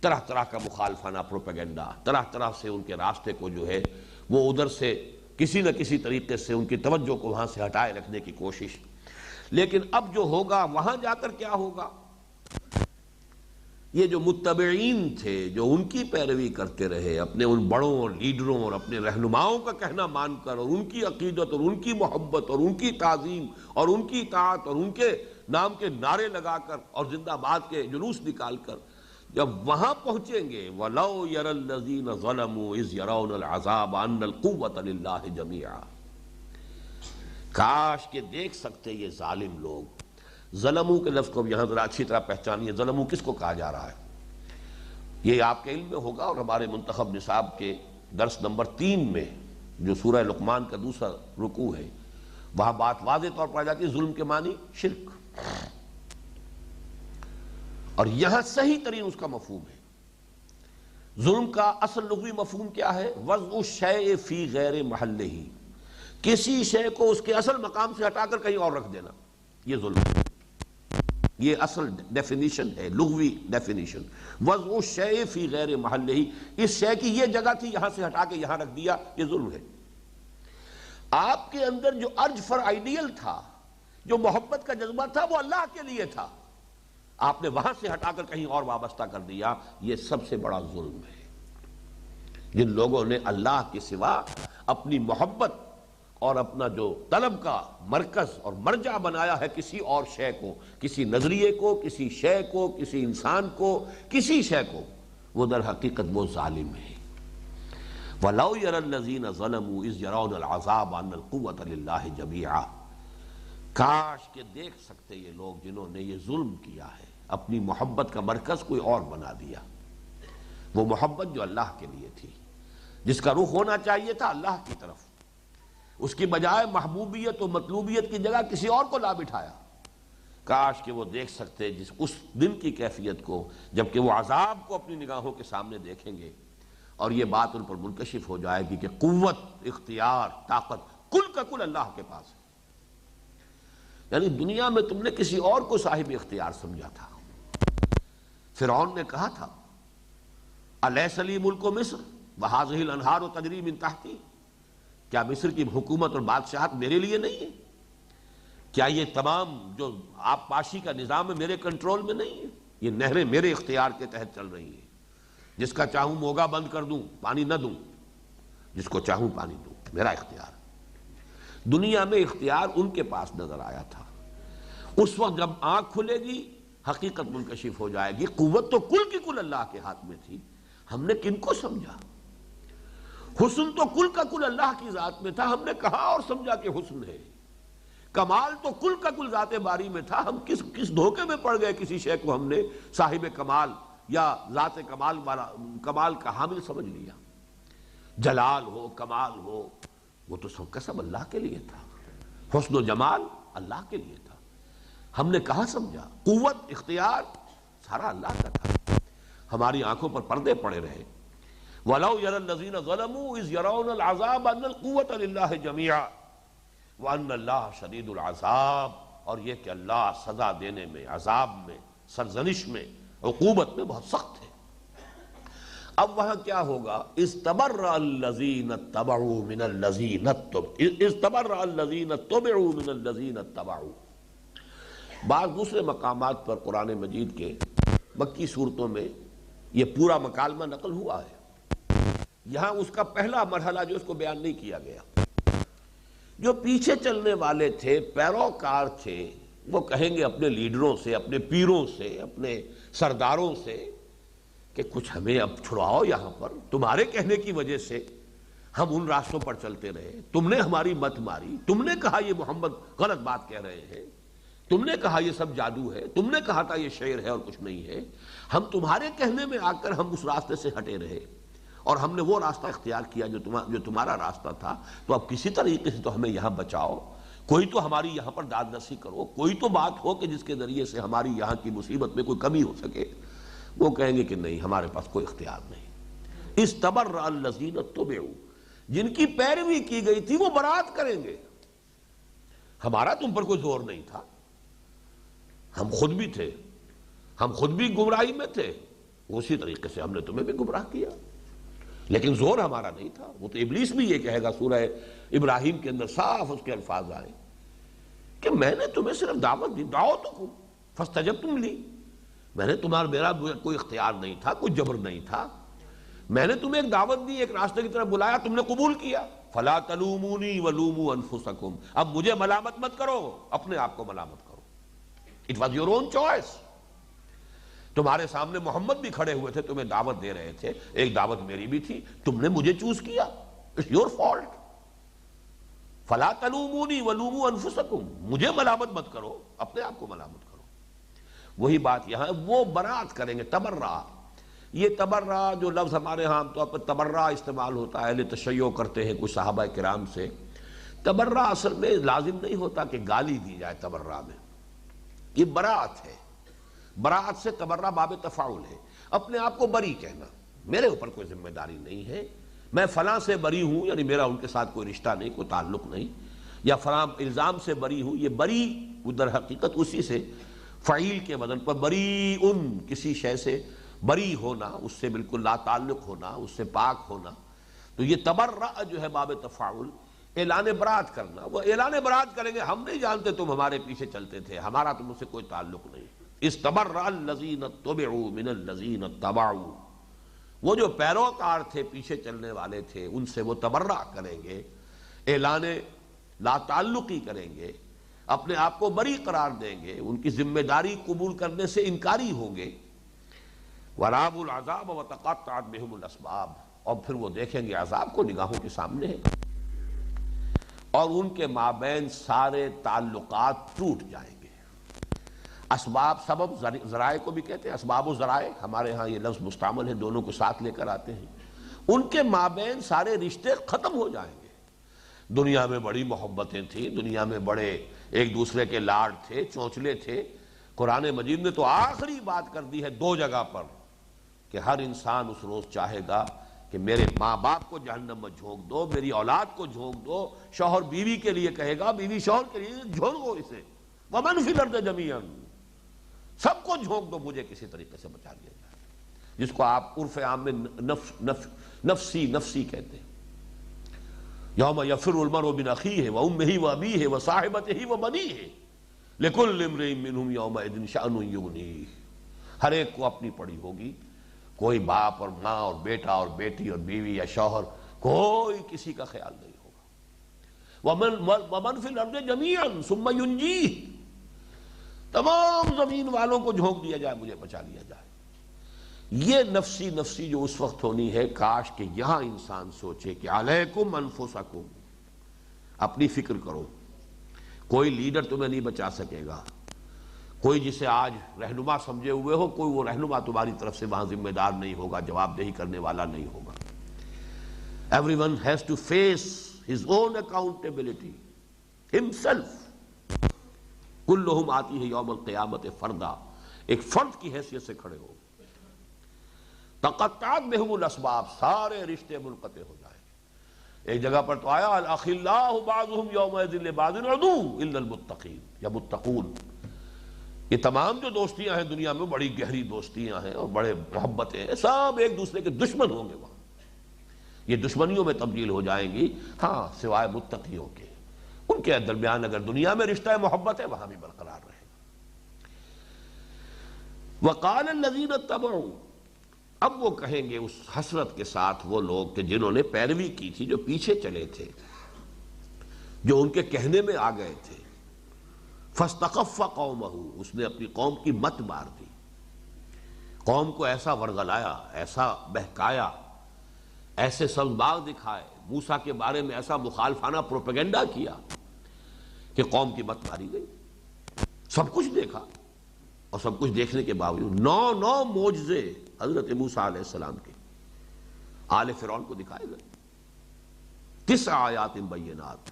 طرح طرح کا مخالفانہ پروپیگنڈا، طرح طرح سے ان کے راستے کو جو ہے وہ ادھر سے کسی نہ کسی طریقے سے ان کی توجہ کو وہاں سے ہٹائے رکھنے کی کوشش۔ لیکن اب جو ہوگا وہاں جا کر کیا ہوگا، یہ جو متبعین تھے، جو ان کی پیروی کرتے رہے، اپنے ان بڑوں اور لیڈروں اور اپنے رہنماؤں کا کہنا مان کر، اور ان کی عقیدت اور ان کی محبت اور ان کی تعظیم اور ان کی اطاعت اور ان کے نام کے نعرے لگا کر اور زندہ باد کے جلوس نکال کر جب وہاں پہنچیں گے، وَلَوْ يَرَى الَّذِينَ ظَلَمُوا إِذْ يَرَوْنَ الْعَذَابَ أَنَّ الْقُوَّةَ لِلَّهِ جَمِيعًا، کاش کہ دیکھ سکتے یہ ظالم لوگ۔ ظلموں کے لفظ کو یہاں ذرا اچھی طرح پہچانیے، ظلموں کس کو کہا جا رہا ہے، یہ آپ کے علم میں ہوگا، اور ہمارے منتخب نصاب کے درس نمبر 3 میں جو سورہ لقمان کا دوسرا رکوع ہے وہاں بات واضح طور پر آ جاتی ہے، ظلم کے معنی شرک، اور یہاں صحیح ترین اس کا مفہوم ہے۔ ظلم کا اصل لغوی مفہوم کیا ہے؟ وضع الشیء فی غیر محلہ، کسی شے کو اس کے اصل مقام سے ہٹا کر کہیں اور رکھ دینا، یہ ظلم ہے۔ یہ اصل ڈیفینیشن ہے، لغوی ڈیفینیشن، وضع الشیء فی غیر محلہ، اس شے کی یہ جگہ تھی یہاں سے ہٹا کے یہاں رکھ دیا، یہ ظلم ہے۔ آپ کے اندر جو ارج فار آئیڈیل تھا، جو محبت کا جذبہ تھا، وہ اللہ کے لیے تھا، آپ نے وہاں سے ہٹا کر کہیں اور وابستہ کر دیا، یہ سب سے بڑا ظلم ہے۔ جن لوگوں نے اللہ کے سوا اپنی محبت اور اپنا جو طلب کا مرکز اور مرجع بنایا ہے کسی اور شے کو، کسی نظریے کو، کسی شے کو، کسی انسان کو، کسی شے کو، وہ در حقیقت وہ ظالم ہے۔ وَلَوْ يَرَى الَّذِينَ ظَلَمُوا إِذْ يَرَوْنَ الْعَذَابَ أَنَّ الْقُوَّةَ لِلَّهِ جَمِيعًا، کاش کہ دیکھ سکتے یہ لوگ جنہوں نے یہ ظلم کیا ہے، اپنی محبت کا مرکز کوئی اور بنا دیا، وہ محبت جو اللہ کے لیے تھی، جس کا رخ ہونا چاہیے تھا اللہ کی طرف، اس کی بجائے محبوبیت و مطلوبیت کی جگہ کسی اور کو لا بٹھایا۔ کاش کہ وہ دیکھ سکتے اس دن کی کیفیت کو، جبکہ وہ عذاب کو اپنی نگاہوں کے سامنے دیکھیں گے، اور یہ بات ان پر منکشف ہو جائے گی کہ قوت، اختیار، طاقت کل کا کل اللہ کے پاس ہے۔ یعنی دنیا میں تم نے کسی اور کو صاحب اختیار سمجھا تھا۔ فرعون نے کہا تھا الیس لی ملک مصر وہذہ الانہار تجری من تحتی، کیا مصر کی حکومت اور بادشاہت میرے لیے نہیں ہے؟ کیا یہ تمام جو آپ پاشی کا نظام ہے میرے کنٹرول میں نہیں ہے؟ یہ نہریں میرے اختیار کے تحت چل رہی ہیں، جس کا چاہوں موگا بند کر دوں، پانی نہ دوں، جس کو چاہوں پانی دوں، میرا اختیار۔ دنیا میں اختیار ان کے پاس نظر آیا تھا، اس وقت جب آنکھ کھلے گی حقیقت منکشف ہو جائے گی، قوت تو کل کی کل اللہ کے ہاتھ میں تھی، ہم نے کن کو سمجھا؟ حسن تو کل کا کل اللہ کی ذات میں تھا، ہم نے کہا اور سمجھا کہ حسن ہے۔ کمال تو کل کا کل ذات باری میں تھا، ہم کس دھوکے میں پڑ گئے، کسی شے کو ہم نے صاحب کمال یا ذات کمال والا، کمال کا حامل سمجھ لیا۔ جلال ہو، کمال ہو، وہ تو سب کا سب اللہ کے لیے تھا۔ حسن و جمال اللہ کے لیے تھا، ہم نے کہاں سمجھا؟ قوت، اختیار سارا اللہ کا تھا، ہماری آنکھوں پر پردے پڑے رہے۔ وَلَوْ يَرَى الَّذِينَ ظَلَمُوا إِذْ يَرَوْنَ الْعَذَابَ أَنَّ الْقُوَّةَ لِلَّهِ جَمِيعًا وَأَنَّ اللَّهَ شَدِيدُ الْعَذَابِ، اور یہ کہ اللہ سزا دینے میں، عذاب میں، سرزنش میں، عقوبت میں بہت سخت ہے۔ اب وہاں کیا ہوگا؟ استبرأ الذین اتبعوا من الذین استبرأ الذین اتبعوا من الذین اتبعوا۔ بعض دوسرے مقامات پر قرآن مجید کے مکی صورتوں میں یہ پورا مکالمہ نقل ہوا ہے، یہاں اس کا پہلا مرحلہ جو اس کو بیان نہیں کیا گیا۔ جو پیچھے چلنے والے تھے، پیروکار تھے، وہ کہیں گے اپنے لیڈروں سے، اپنے پیروں سے، اپنے سرداروں سے کہ کچھ ہمیں اب چھڑاؤ، یہاں پر تمہارے کہنے کی وجہ سے ہم ان راستوں پر چلتے رہے، تم نے ہماری مت ماری، تم نے کہا یہ محمد غلط بات کہہ رہے ہیں، تم نے کہا یہ سب جادو ہے، تم نے کہا تھا یہ شعر ہے اور کچھ نہیں ہے، ہم تمہارے کہنے میں آ کر ہم اس راستے سے ہٹے رہے اور ہم نے وہ راستہ اختیار کیا جو تمہارا راستہ تھا، تو اب کسی طریقے سے تو ہمیں یہاں بچاؤ، کوئی تو ہماری یہاں پر داد رسی کرو، کوئی تو بات ہو کہ جس کے ذریعے سے ہماری یہاں کی مصیبت میں کوئی کمی ہو سکے۔ وہ کہیں گے کہ نہیں، ہمارے پاس کوئی اختیار نہیں۔ استبرأ الذین اتبعوا، جن کی پیروی کی گئی تھی وہ برات کریں گے، ہمارا تم پر کوئی زور نہیں تھا، ہم خود بھی تھے، ہم خود بھی گمراہی میں تھے، اسی طریقے سے ہم نے تمہیں بھی گمراہ کیا، لیکن زور ہمارا نہیں تھا۔ وہ تو ابلیس بھی یہ کہے گا، سورہ ابراہیم کے اندر صاف اس کے الفاظ آئے کہ میں نے تمہیں صرف دعوت دی، دعوتکم فاستجبتم لی، میں نے میرا کوئی اختیار نہیں تھا، کوئی جبر نہیں تھا، میں نے تمہیں ایک دعوت دی، ایک راستے کی طرف بلایا، تم نے قبول کیا۔ فلا تلومونی ولوموا انفسکم، اب مجھے ملامت مت کرو، اپنے آپ کو ملامت کرو۔ It was your own choice۔ تمہارے سامنے محمد بھی کھڑے ہوئے تھے، تمہیں دعوت دے رہے تھے، ایک دعوت میری بھی تھی، تم نے مجھے چوز کیا، It's your fault۔ فلا تلومونی ولوموا انفسکم، مجھے ملامت مت کرو، اپنے آپ کو ملامت کرو۔ وہی بات یہاں، وہ برات کریں گے۔ تبرع، یہ تبرع جو لفظ ہمارے ہاں عام طور پر تبرع استعمال ہوتا ہے، اہل تشیع کرتے ہیں کچھ صحابہ کرام سے، تبرع اصل میں لازم نہیں ہوتا کہ گالی دی جائے تبرع میں، یہ برات ہے۔ برات سے تبرع باب تفاعل ہے، اپنے آپ کو بری کہنا، میرے اوپر کوئی ذمہ داری نہیں ہے، میں فلاں سے بری ہوں، یعنی میرا ان کے ساتھ کوئی رشتہ نہیں، کوئی تعلق نہیں، یا فلاں الزام سے بری ہوں۔ یہ بری در حقیقت اسی سے فعیل کے وزن پر بری ان، کسی شے سے بری ہونا، اس سے بالکل لا تعلق ہونا، اس سے پاک ہونا، تو یہ تبرع جو ہے باب تفاعل، اعلان برات کرنا۔ وہ اعلان برات کریں گے، ہم نہیں جانتے تم ہمارے پیچھے چلتے تھے، ہمارا تم سے کوئی تعلق نہیں۔ استبرأ الذین اتبعوا من الذین اتبعوا، وہ جو پیروکار تھے، پیچھے چلنے والے تھے، ان سے وہ تبرع کریں گے، اعلان لا تعلقی کریں گے، اپنے آپ کو بری قرار دیں گے، ان کی ذمہ داری قبول کرنے سے انکاری ہوں گے۔ وَرَأَوُا الْعَذَابَ وَتَقَطَّعَتْ بِهِمُ الْأَسْبَابُ، اور پھر وہ دیکھیں گے عذاب کو، نگاہوں کے سامنے ہے، اور ان کے مابین سارے تعلقات ٹوٹ جائیں گے۔ اسباب، سبب، ذرائع کو بھی کہتے ہیں، اسباب و ذرائع، ہمارے ہاں یہ لفظ مستعمل ہے، دونوں کو ساتھ لے کر آتے ہیں۔ ان کے مابین سارے رشتے ختم ہو جائیں گے۔ دنیا میں بڑی محبتیں تھیں، دنیا میں بڑے ایک دوسرے کے لاڈ تھے، چونچلے تھے، قرآن مجید نے تو آخری بات کر دی ہے دو جگہ پر کہ ہر انسان اس روز چاہے گا کہ میرے ماں باپ کو جہنم میں جھونک دو، میری اولاد کو جھونک دو، شوہر بیوی کے لیے کہے گا، بیوی شوہر کے لیے جھونکو اسے، وَمَنْ فِي الْأَرْضِ جَمِيعًا، سب کو جھونک دو، مجھے کسی طریقے سے بچا لیا جائے، جس کو آپ عرف عام میں نفسی کہتے ہیں۔ یوم یفر المرء من اخیہ وامہ وابیہ وصاحبتہ وبنیہ لکل امرئ منہم یومئذ شأن یغنیہ، ہر ایک کو اپنی پڑی ہوگی، کوئی باپ اور ماں اور بیٹا اور بیٹی اور بیوی یا شوہر، کوئی کسی کا خیال نہیں ہوگا۔ ومن فی الارض جمیعا ثم ینجیہ، تمام زمین والوں کو جھونک دیا جائے، مجھے بچا لیا جائے۔ یہ نفسی نفسی جو اس وقت ہونی ہے، کاش کہ یہاں انسان سوچے کہ علیکم انفسکم، اپنی فکر کرو. کوئی لیڈر تمہیں نہیں بچا سکے گا، کوئی جسے آج رہنما سمجھے ہوئے ہو، کوئی وہ رہنما تمہاری طرف سے وہاں ذمہ دار نہیں ہوگا، جواب دہی کرنے والا نہیں ہوگا. Everyone has to face his own accountability himself. کلہم آتی ہے یوم القیامت فردا، ایک فرد کی حیثیت سے کھڑے ہو. تقطعت بہم الاسباب، سارے رشتے منقطع ہو جائیں. ایک جگہ پر تو آیا الاخلاء بعضهم یومئذ لبعض عدو الا المتقین یا متقون. یہ تمام جو دوستیاں ہیں دنیا میں بڑی گہری دوستیاں ہیں اور بڑے محبتیں ہیں، سب ایک دوسرے کے دشمن ہوں گے وہاں. یہ دشمنیوں میں تبدیل ہو جائیں گی، ہاں سوائے متقیوں کے. ان کے درمیان اگر دنیا میں رشتہ محبت ہے وہاں بھی برقرار رہے گا. وقال الذین اتبعوا، اب وہ کہیں گے اس حسرت کے ساتھ وہ لوگ کہ جنہوں نے پیروی کی تھی، جو پیچھے چلے تھے، جو ان کے کہنے میں آ گئے تھے. فاستخف قومہ، اس نے اپنی قوم کی مت مار دی، قوم کو ایسا ورغلایا، ایسا بہکایا، ایسے سلباغ دکھائے، موسیٰ کے بارے میں ایسا مخالفانہ پروپیگنڈا کیا کہ قوم کی مت ماری گئی. سب کچھ دیکھا، اور سب کچھ دیکھنے کے باوجود 9 معجزے حضرت موسیٰ علیہ السلام کے آل فرعون کو دکھائے گئے. 9 آیات بینات،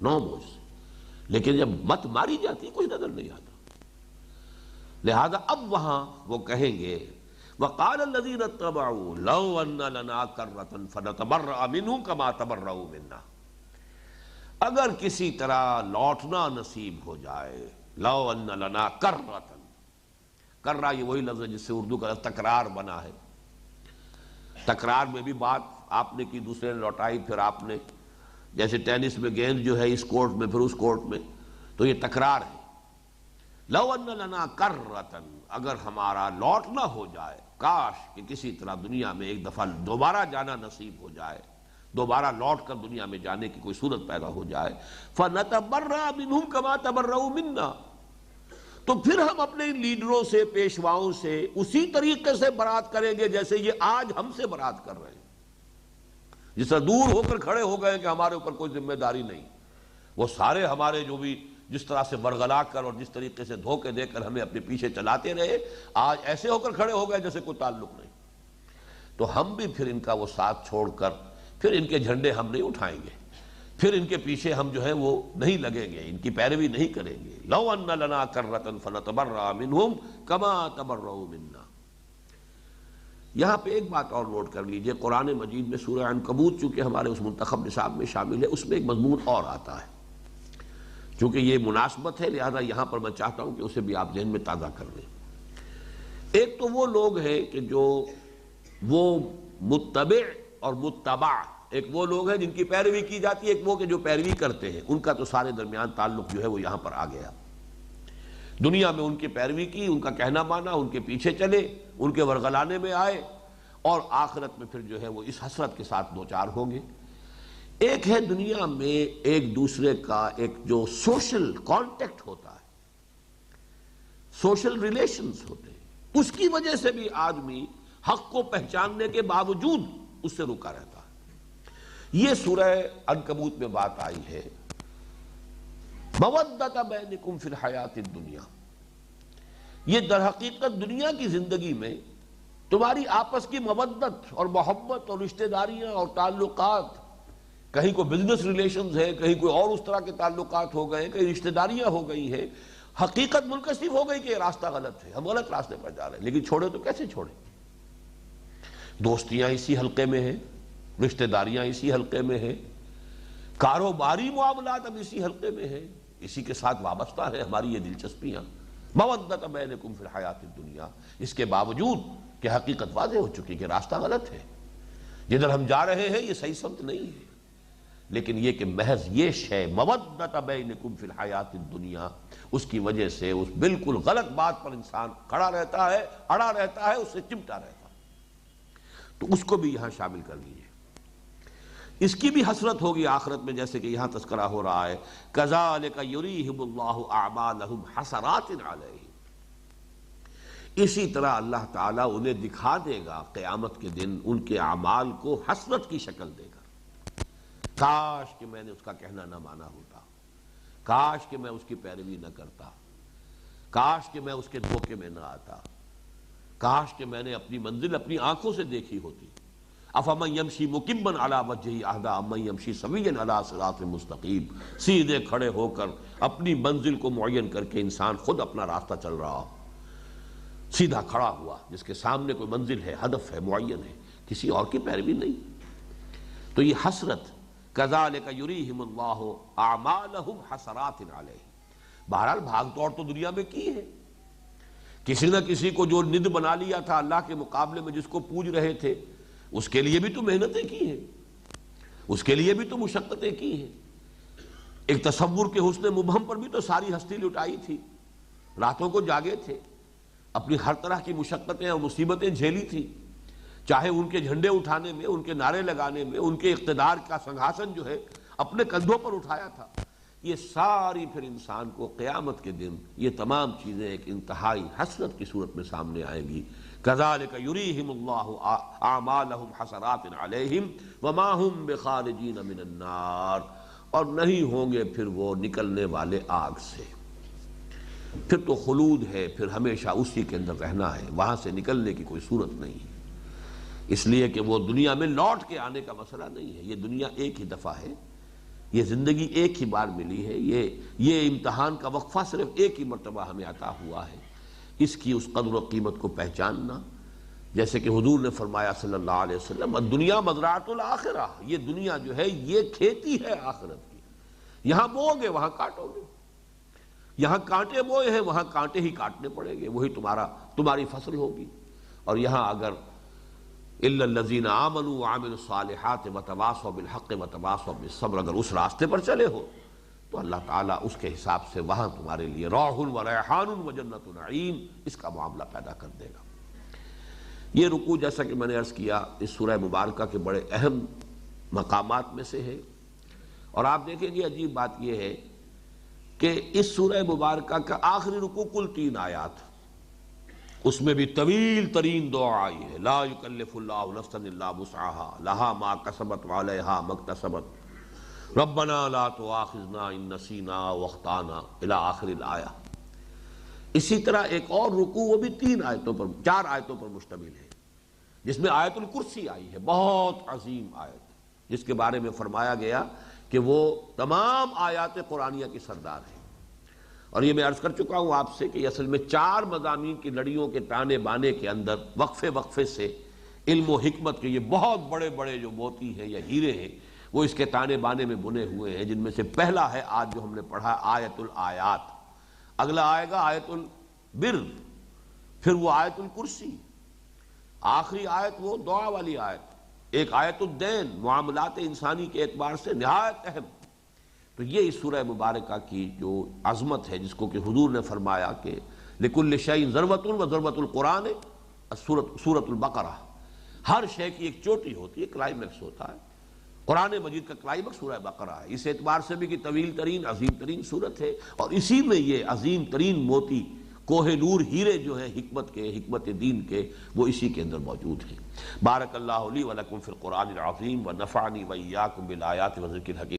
9 معجزے. لیکن جب مت ماری جاتی کچھ نظر نہیں آتا. لہذا اب وہاں وہ کہیں گے وقال الذین اتبعوا لو ان لنا کرۃ فنتبرأ منهم كما تبرؤوا منا، اگر کسی طرح لوٹنا نصیب ہو جائے. لو ان لنا کرۃ، کرہ یہ وہی لفظ ہے جس سے اردو کا تکرار بنا ہے. تکرار میں بھی بات آپ نے کی، دوسرے نے لوٹائی، پھر آپ نے، جیسے ٹینس میں گیند جو ہے اس کورٹ میں پھر اس کورٹ میں، تو یہ تکرار ہے. لو ان لنا کرۃ، اگر ہمارا لوٹنا ہو جائے، کاش کہ کسی طرح دنیا میں ایک دفعہ دوبارہ جانا نصیب ہو جائے، دوبارہ لوٹ کر دنیا میں جانے کی کوئی صورت پیدا ہو جائے. فَنَتَبَرَّأَ مِنْهُمْ كَمَا تَبَرَّؤُوا مِنَّا، تو پھر ہم اپنے لیڈروں سے، پیشواؤں سے اسی طریقے سے برات کریں گے جیسے یہ آج ہم سے برات کر رہے ہیں. جس طرح دور ہو کر کھڑے ہو گئے کہ ہمارے اوپر کوئی ذمہ داری نہیں، وہ سارے ہمارے جو بھی جس طرح سے ورغلا کر اور جس طریقے سے دھوکے دے کر ہمیں اپنے پیچھے چلاتے رہے، آج ایسے ہو کر کھڑے ہو گئے جیسے کوئی تعلق نہیں. تو ہم بھی پھر ان کا وہ ساتھ چھوڑ کر پھر ان کے جھنڈے ہم نہیں اٹھائیں گے، پھر ان کے پیچھے ہم جو ہے وہ نہیں لگیں گے، ان کی پیروی نہیں کریں گے. لو ان لنا کرۃ فنتبرأ منہم کما تبرؤوا منا. یہاں پہ ایک بات اور نوٹ کر لیجئے، قرآن مجید میں سورہ عنکبوت چونکہ ہمارے اس منتخب نصاب میں شامل ہے، اس میں ایک مضمون اور آتا ہے. چونکہ یہ مناسبت ہے لہذا یہاں پر میں چاہتا ہوں کہ اسے بھی آپ ذہن میں تازہ کر لیں. ایک تو وہ لوگ ہیں کہ جو وہ متبع اور متبع، ایک وہ لوگ ہیں جن کی پیروی کی جاتی ہے، ایک وہ کہ جو پیروی کرتے ہیں. ان کا تو سارے درمیان تعلق جو ہے وہ یہاں پر آ گیا. دنیا میں ان کی پیروی کی، ان کا کہنا مانا، ان کے پیچھے چلے، ان کے ورغلانے میں آئے، اور آخرت میں پھر جو ہے وہ اس حسرت کے ساتھ دوچار ہوں گے. ایک ہے دنیا میں ایک دوسرے کا ایک جو سوشل کانٹیکٹ ہوتا ہے، سوشل ریلیشنز ہوتے ہیں، اس کی وجہ سے بھی آدمی حق کو پہچاننے کے باوجود اس سے رکا رہتا ہے. یہ سورہ عنکبوت میں بات آئی ہے مودۃ بینکم فی الحیات الدنیا. یہ در حقیقت دنیا کی زندگی میں تمہاری آپس کی مودت اور محبت اور رشتہ داریاں اور تعلقات، کہیں کوئی بزنس ریلیشنز ہے، کہیں کوئی اور اس طرح کے تعلقات ہو گئے، کہیں رشتہ داریاں ہو گئی ہیں، حقیقت منکشف ہو گئی کہ یہ راستہ غلط ہے، ہم غلط راستے پر جا رہے ہیں. لیکن چھوڑے تو کیسے چھوڑیں؟ دوستیاں اسی حلقے میں ہیں، رشتہ داریاں اسی حلقے میں ہیں، کاروباری معاملات اب اسی حلقے میں ہیں، اسی کے ساتھ وابستہ ہے ہماری یہ دلچسپیاں. مودۃ بینکم فی الحیات الدنیا، اس کے باوجود کہ حقیقت واضح ہو چکی کہ راستہ غلط ہے، جدھر ہم جا رہے ہیں یہ صحیح سمت نہیں ہے. لیکن یہ کہ محض یہ شے مودۃ بینکم فی الحیات الدنیا، اس کی وجہ سے اس بالکل غلط بات پر انسان کھڑا رہتا ہے، اڑا رہتا ہے، اس سے چمٹا رہتا ہے. تو اس کو بھی یہاں شامل کر لیجیے. اس کی بھی حسرت ہوگی آخرت میں، جیسے کہ یہاں تذکرہ ہو رہا ہے کذالک یریہم اللہ اعمالہم حسرات علیہم. اسی طرح اللہ تعالیٰ انہیں دکھا دے گا قیامت کے دن ان کے اعمال کو حسرت کی شکل دے گا۔ کاش کہ میں نے اس کا کہنا نہ مانا ہوتا، کاش کہ میں اس کی پیروی نہ کرتا، کاش کہ میں اس کے دھوکے میں نہ آتا، کاش کہ میں نے اپنی منزل اپنی آنکھوں سے دیکھی ہوتی۔ افمن یمشی مکبا علی وجہہ اہدی امن یمشی سویا علی صراط مستقیم، سیدھے کھڑے ہو کر اپنی منزل کو معین کر کے انسان خود اپنا راستہ چل رہا ہو، سیدھا کھڑا ہوا، جس کے سامنے کوئی منزل ہے، ہدف ہے، معین ہے، کسی اور کی پیروی نہیں۔ تو یہ حسرت کذالک یریہم اللہ اعمالہم حسرات علیہم، بہرحال بھاگ دوڑ تو دنیا میں کی ہے، کسی نہ کسی کو جو ند بنا لیا تھا اللہ کے مقابلے میں، جس کو پوج رہے تھے، اس کے لیے بھی تو محنتیں کی ہیں، اس کے لیے بھی تو مشقتیں کی ہیں۔ ایک تصور کے حسن مبہم پر بھی تو ساری ہستی لٹائی تھی، راتوں کو جاگے تھے، اپنی ہر طرح کی مشقتیں اور مصیبتیں جھیلی تھی، چاہے ان کے جھنڈے اٹھانے میں، ان کے نعرے لگانے میں، ان کے اقتدار کا سنگھاسن جو ہے اپنے کندھوں پر اٹھایا تھا۔ یہ ساری پھر انسان کو قیامت کے دن یہ تمام چیزیں ایک انتہائی حسرت کی صورت میں سامنے آئیں گی۔ کذالک یریہم اللہ اعمالہم حسرات علیہم وما ہم بخارجین من النار، اور نہیں ہوں گے پھر وہ نکلنے والے آگ سے، پھر تو خلود ہے، پھر ہمیشہ اسی کے اندر رہنا ہے، وہاں سے نکلنے کی کوئی صورت نہیں ہے۔ اس لیے کہ وہ دنیا میں لوٹ کے آنے کا مسئلہ نہیں ہے، یہ دنیا ایک ہی دفعہ ہے، یہ زندگی ایک ہی بار ملی ہے، یہ امتحان کا وقفہ صرف ایک ہی مرتبہ ہمیں عطا ہوا ہے، اس کی اس قدر و قیمت کو پہچاننا، جیسے کہ حضور نے فرمایا صلی اللہ علیہ وسلم الدنیا مزرعۃ الآخرہ، یہ دنیا جو ہے یہ کھیتی ہے آخرت کی، یہاں بو گے وہاں کاٹو گے، یہاں کانٹے بوئے ہیں وہاں کانٹے ہی کاٹنے پڑیں گے، وہی تمہاری فصل ہوگی۔ اور یہاں اگر الا الذین آمنوا وعملوا الصالحات وتواصوا بالحق وتواصوا بالصبر، اگر اس راستے پر چلے ہو تو اللہ تعالیٰ اس کے حساب سے وہاں تمہارے لیے روح و ریحان و جنت نعیم اس کا معاملہ پیدا کر دے گا۔ یہ رکوع جیسا کہ میں نے عرض کیا اس سورہ مبارکہ کے بڑے اہم مقامات میں سے ہے، اور آپ دیکھیں گے عجیب بات یہ ہے کہ اس سورہ مبارکہ کا آخری رکوع کل 3 آیات، اس میں بھی طویل ترین دعا آئی ہے، لا یکلف اللہ نفسا الا وسعها لها ما کسبت وعلیہا ما اکتسبت ربنا لا تؤاخذنا ان نسینا واخطانا الی آخر الآیہ۔ اسی طرح ایک اور رکوع وہ بھی 4 آیتوں پر مشتمل ہے، جس میں آیت الکرسی آئی ہے، بہت عظیم آیت، جس کے بارے میں فرمایا گیا کہ وہ تمام آیات قرآنیہ کی سردار ہے۔ اور یہ میں عرض کر چکا ہوں آپ سے کہ اصل میں 4 مضامین کی لڑیوں کے تانے بانے کے اندر وقفے سے علم و حکمت کے یہ بہت بڑے بڑے جو موتی ہیں یا ہیرے ہیں وہ اس کے تانے بانے میں بنے ہوئے ہیں، جن میں سے پہلا ہے آج جو ہم نے پڑھا آیت الآیات، اگلا آئے گا آیت البر، پھر وہ آیت الکرسی، آخری آیت وہ دعا والی آیت، ایک آیت الدین، معاملات انسانی کے اعتبار سے نہایت اہم۔ تو یہ اس سورہ مبارکہ کی جو عظمت ہے، جس کو کہ حضور نے فرمایا کہ لِكُلِّ شَيْءٍ ذَرْوَةٌ وَذَرْوَةُ الْقُرْآنِ سورۃ البقرہ، ہر شے کی ایک چوٹی ہوتی ہے، کلائمیکس ہوتا ہے، قرآن مجید کا کلائمیکس سورہ بقرہ ہے، اس اعتبار سے بھی کہ طویل ترین عظیم ترین سورت ہے، اور اسی میں یہ عظیم ترین موتی کوہ نور ہیرے جو ہیں حکمت کے، حکمت دین کے، وہ اسی کے اندر موجود ہیں۔ بارک اللہ لی ولکم فی القرآن العظیم ونفعنی وإیاکم بالآیات وذکر الحکیم۔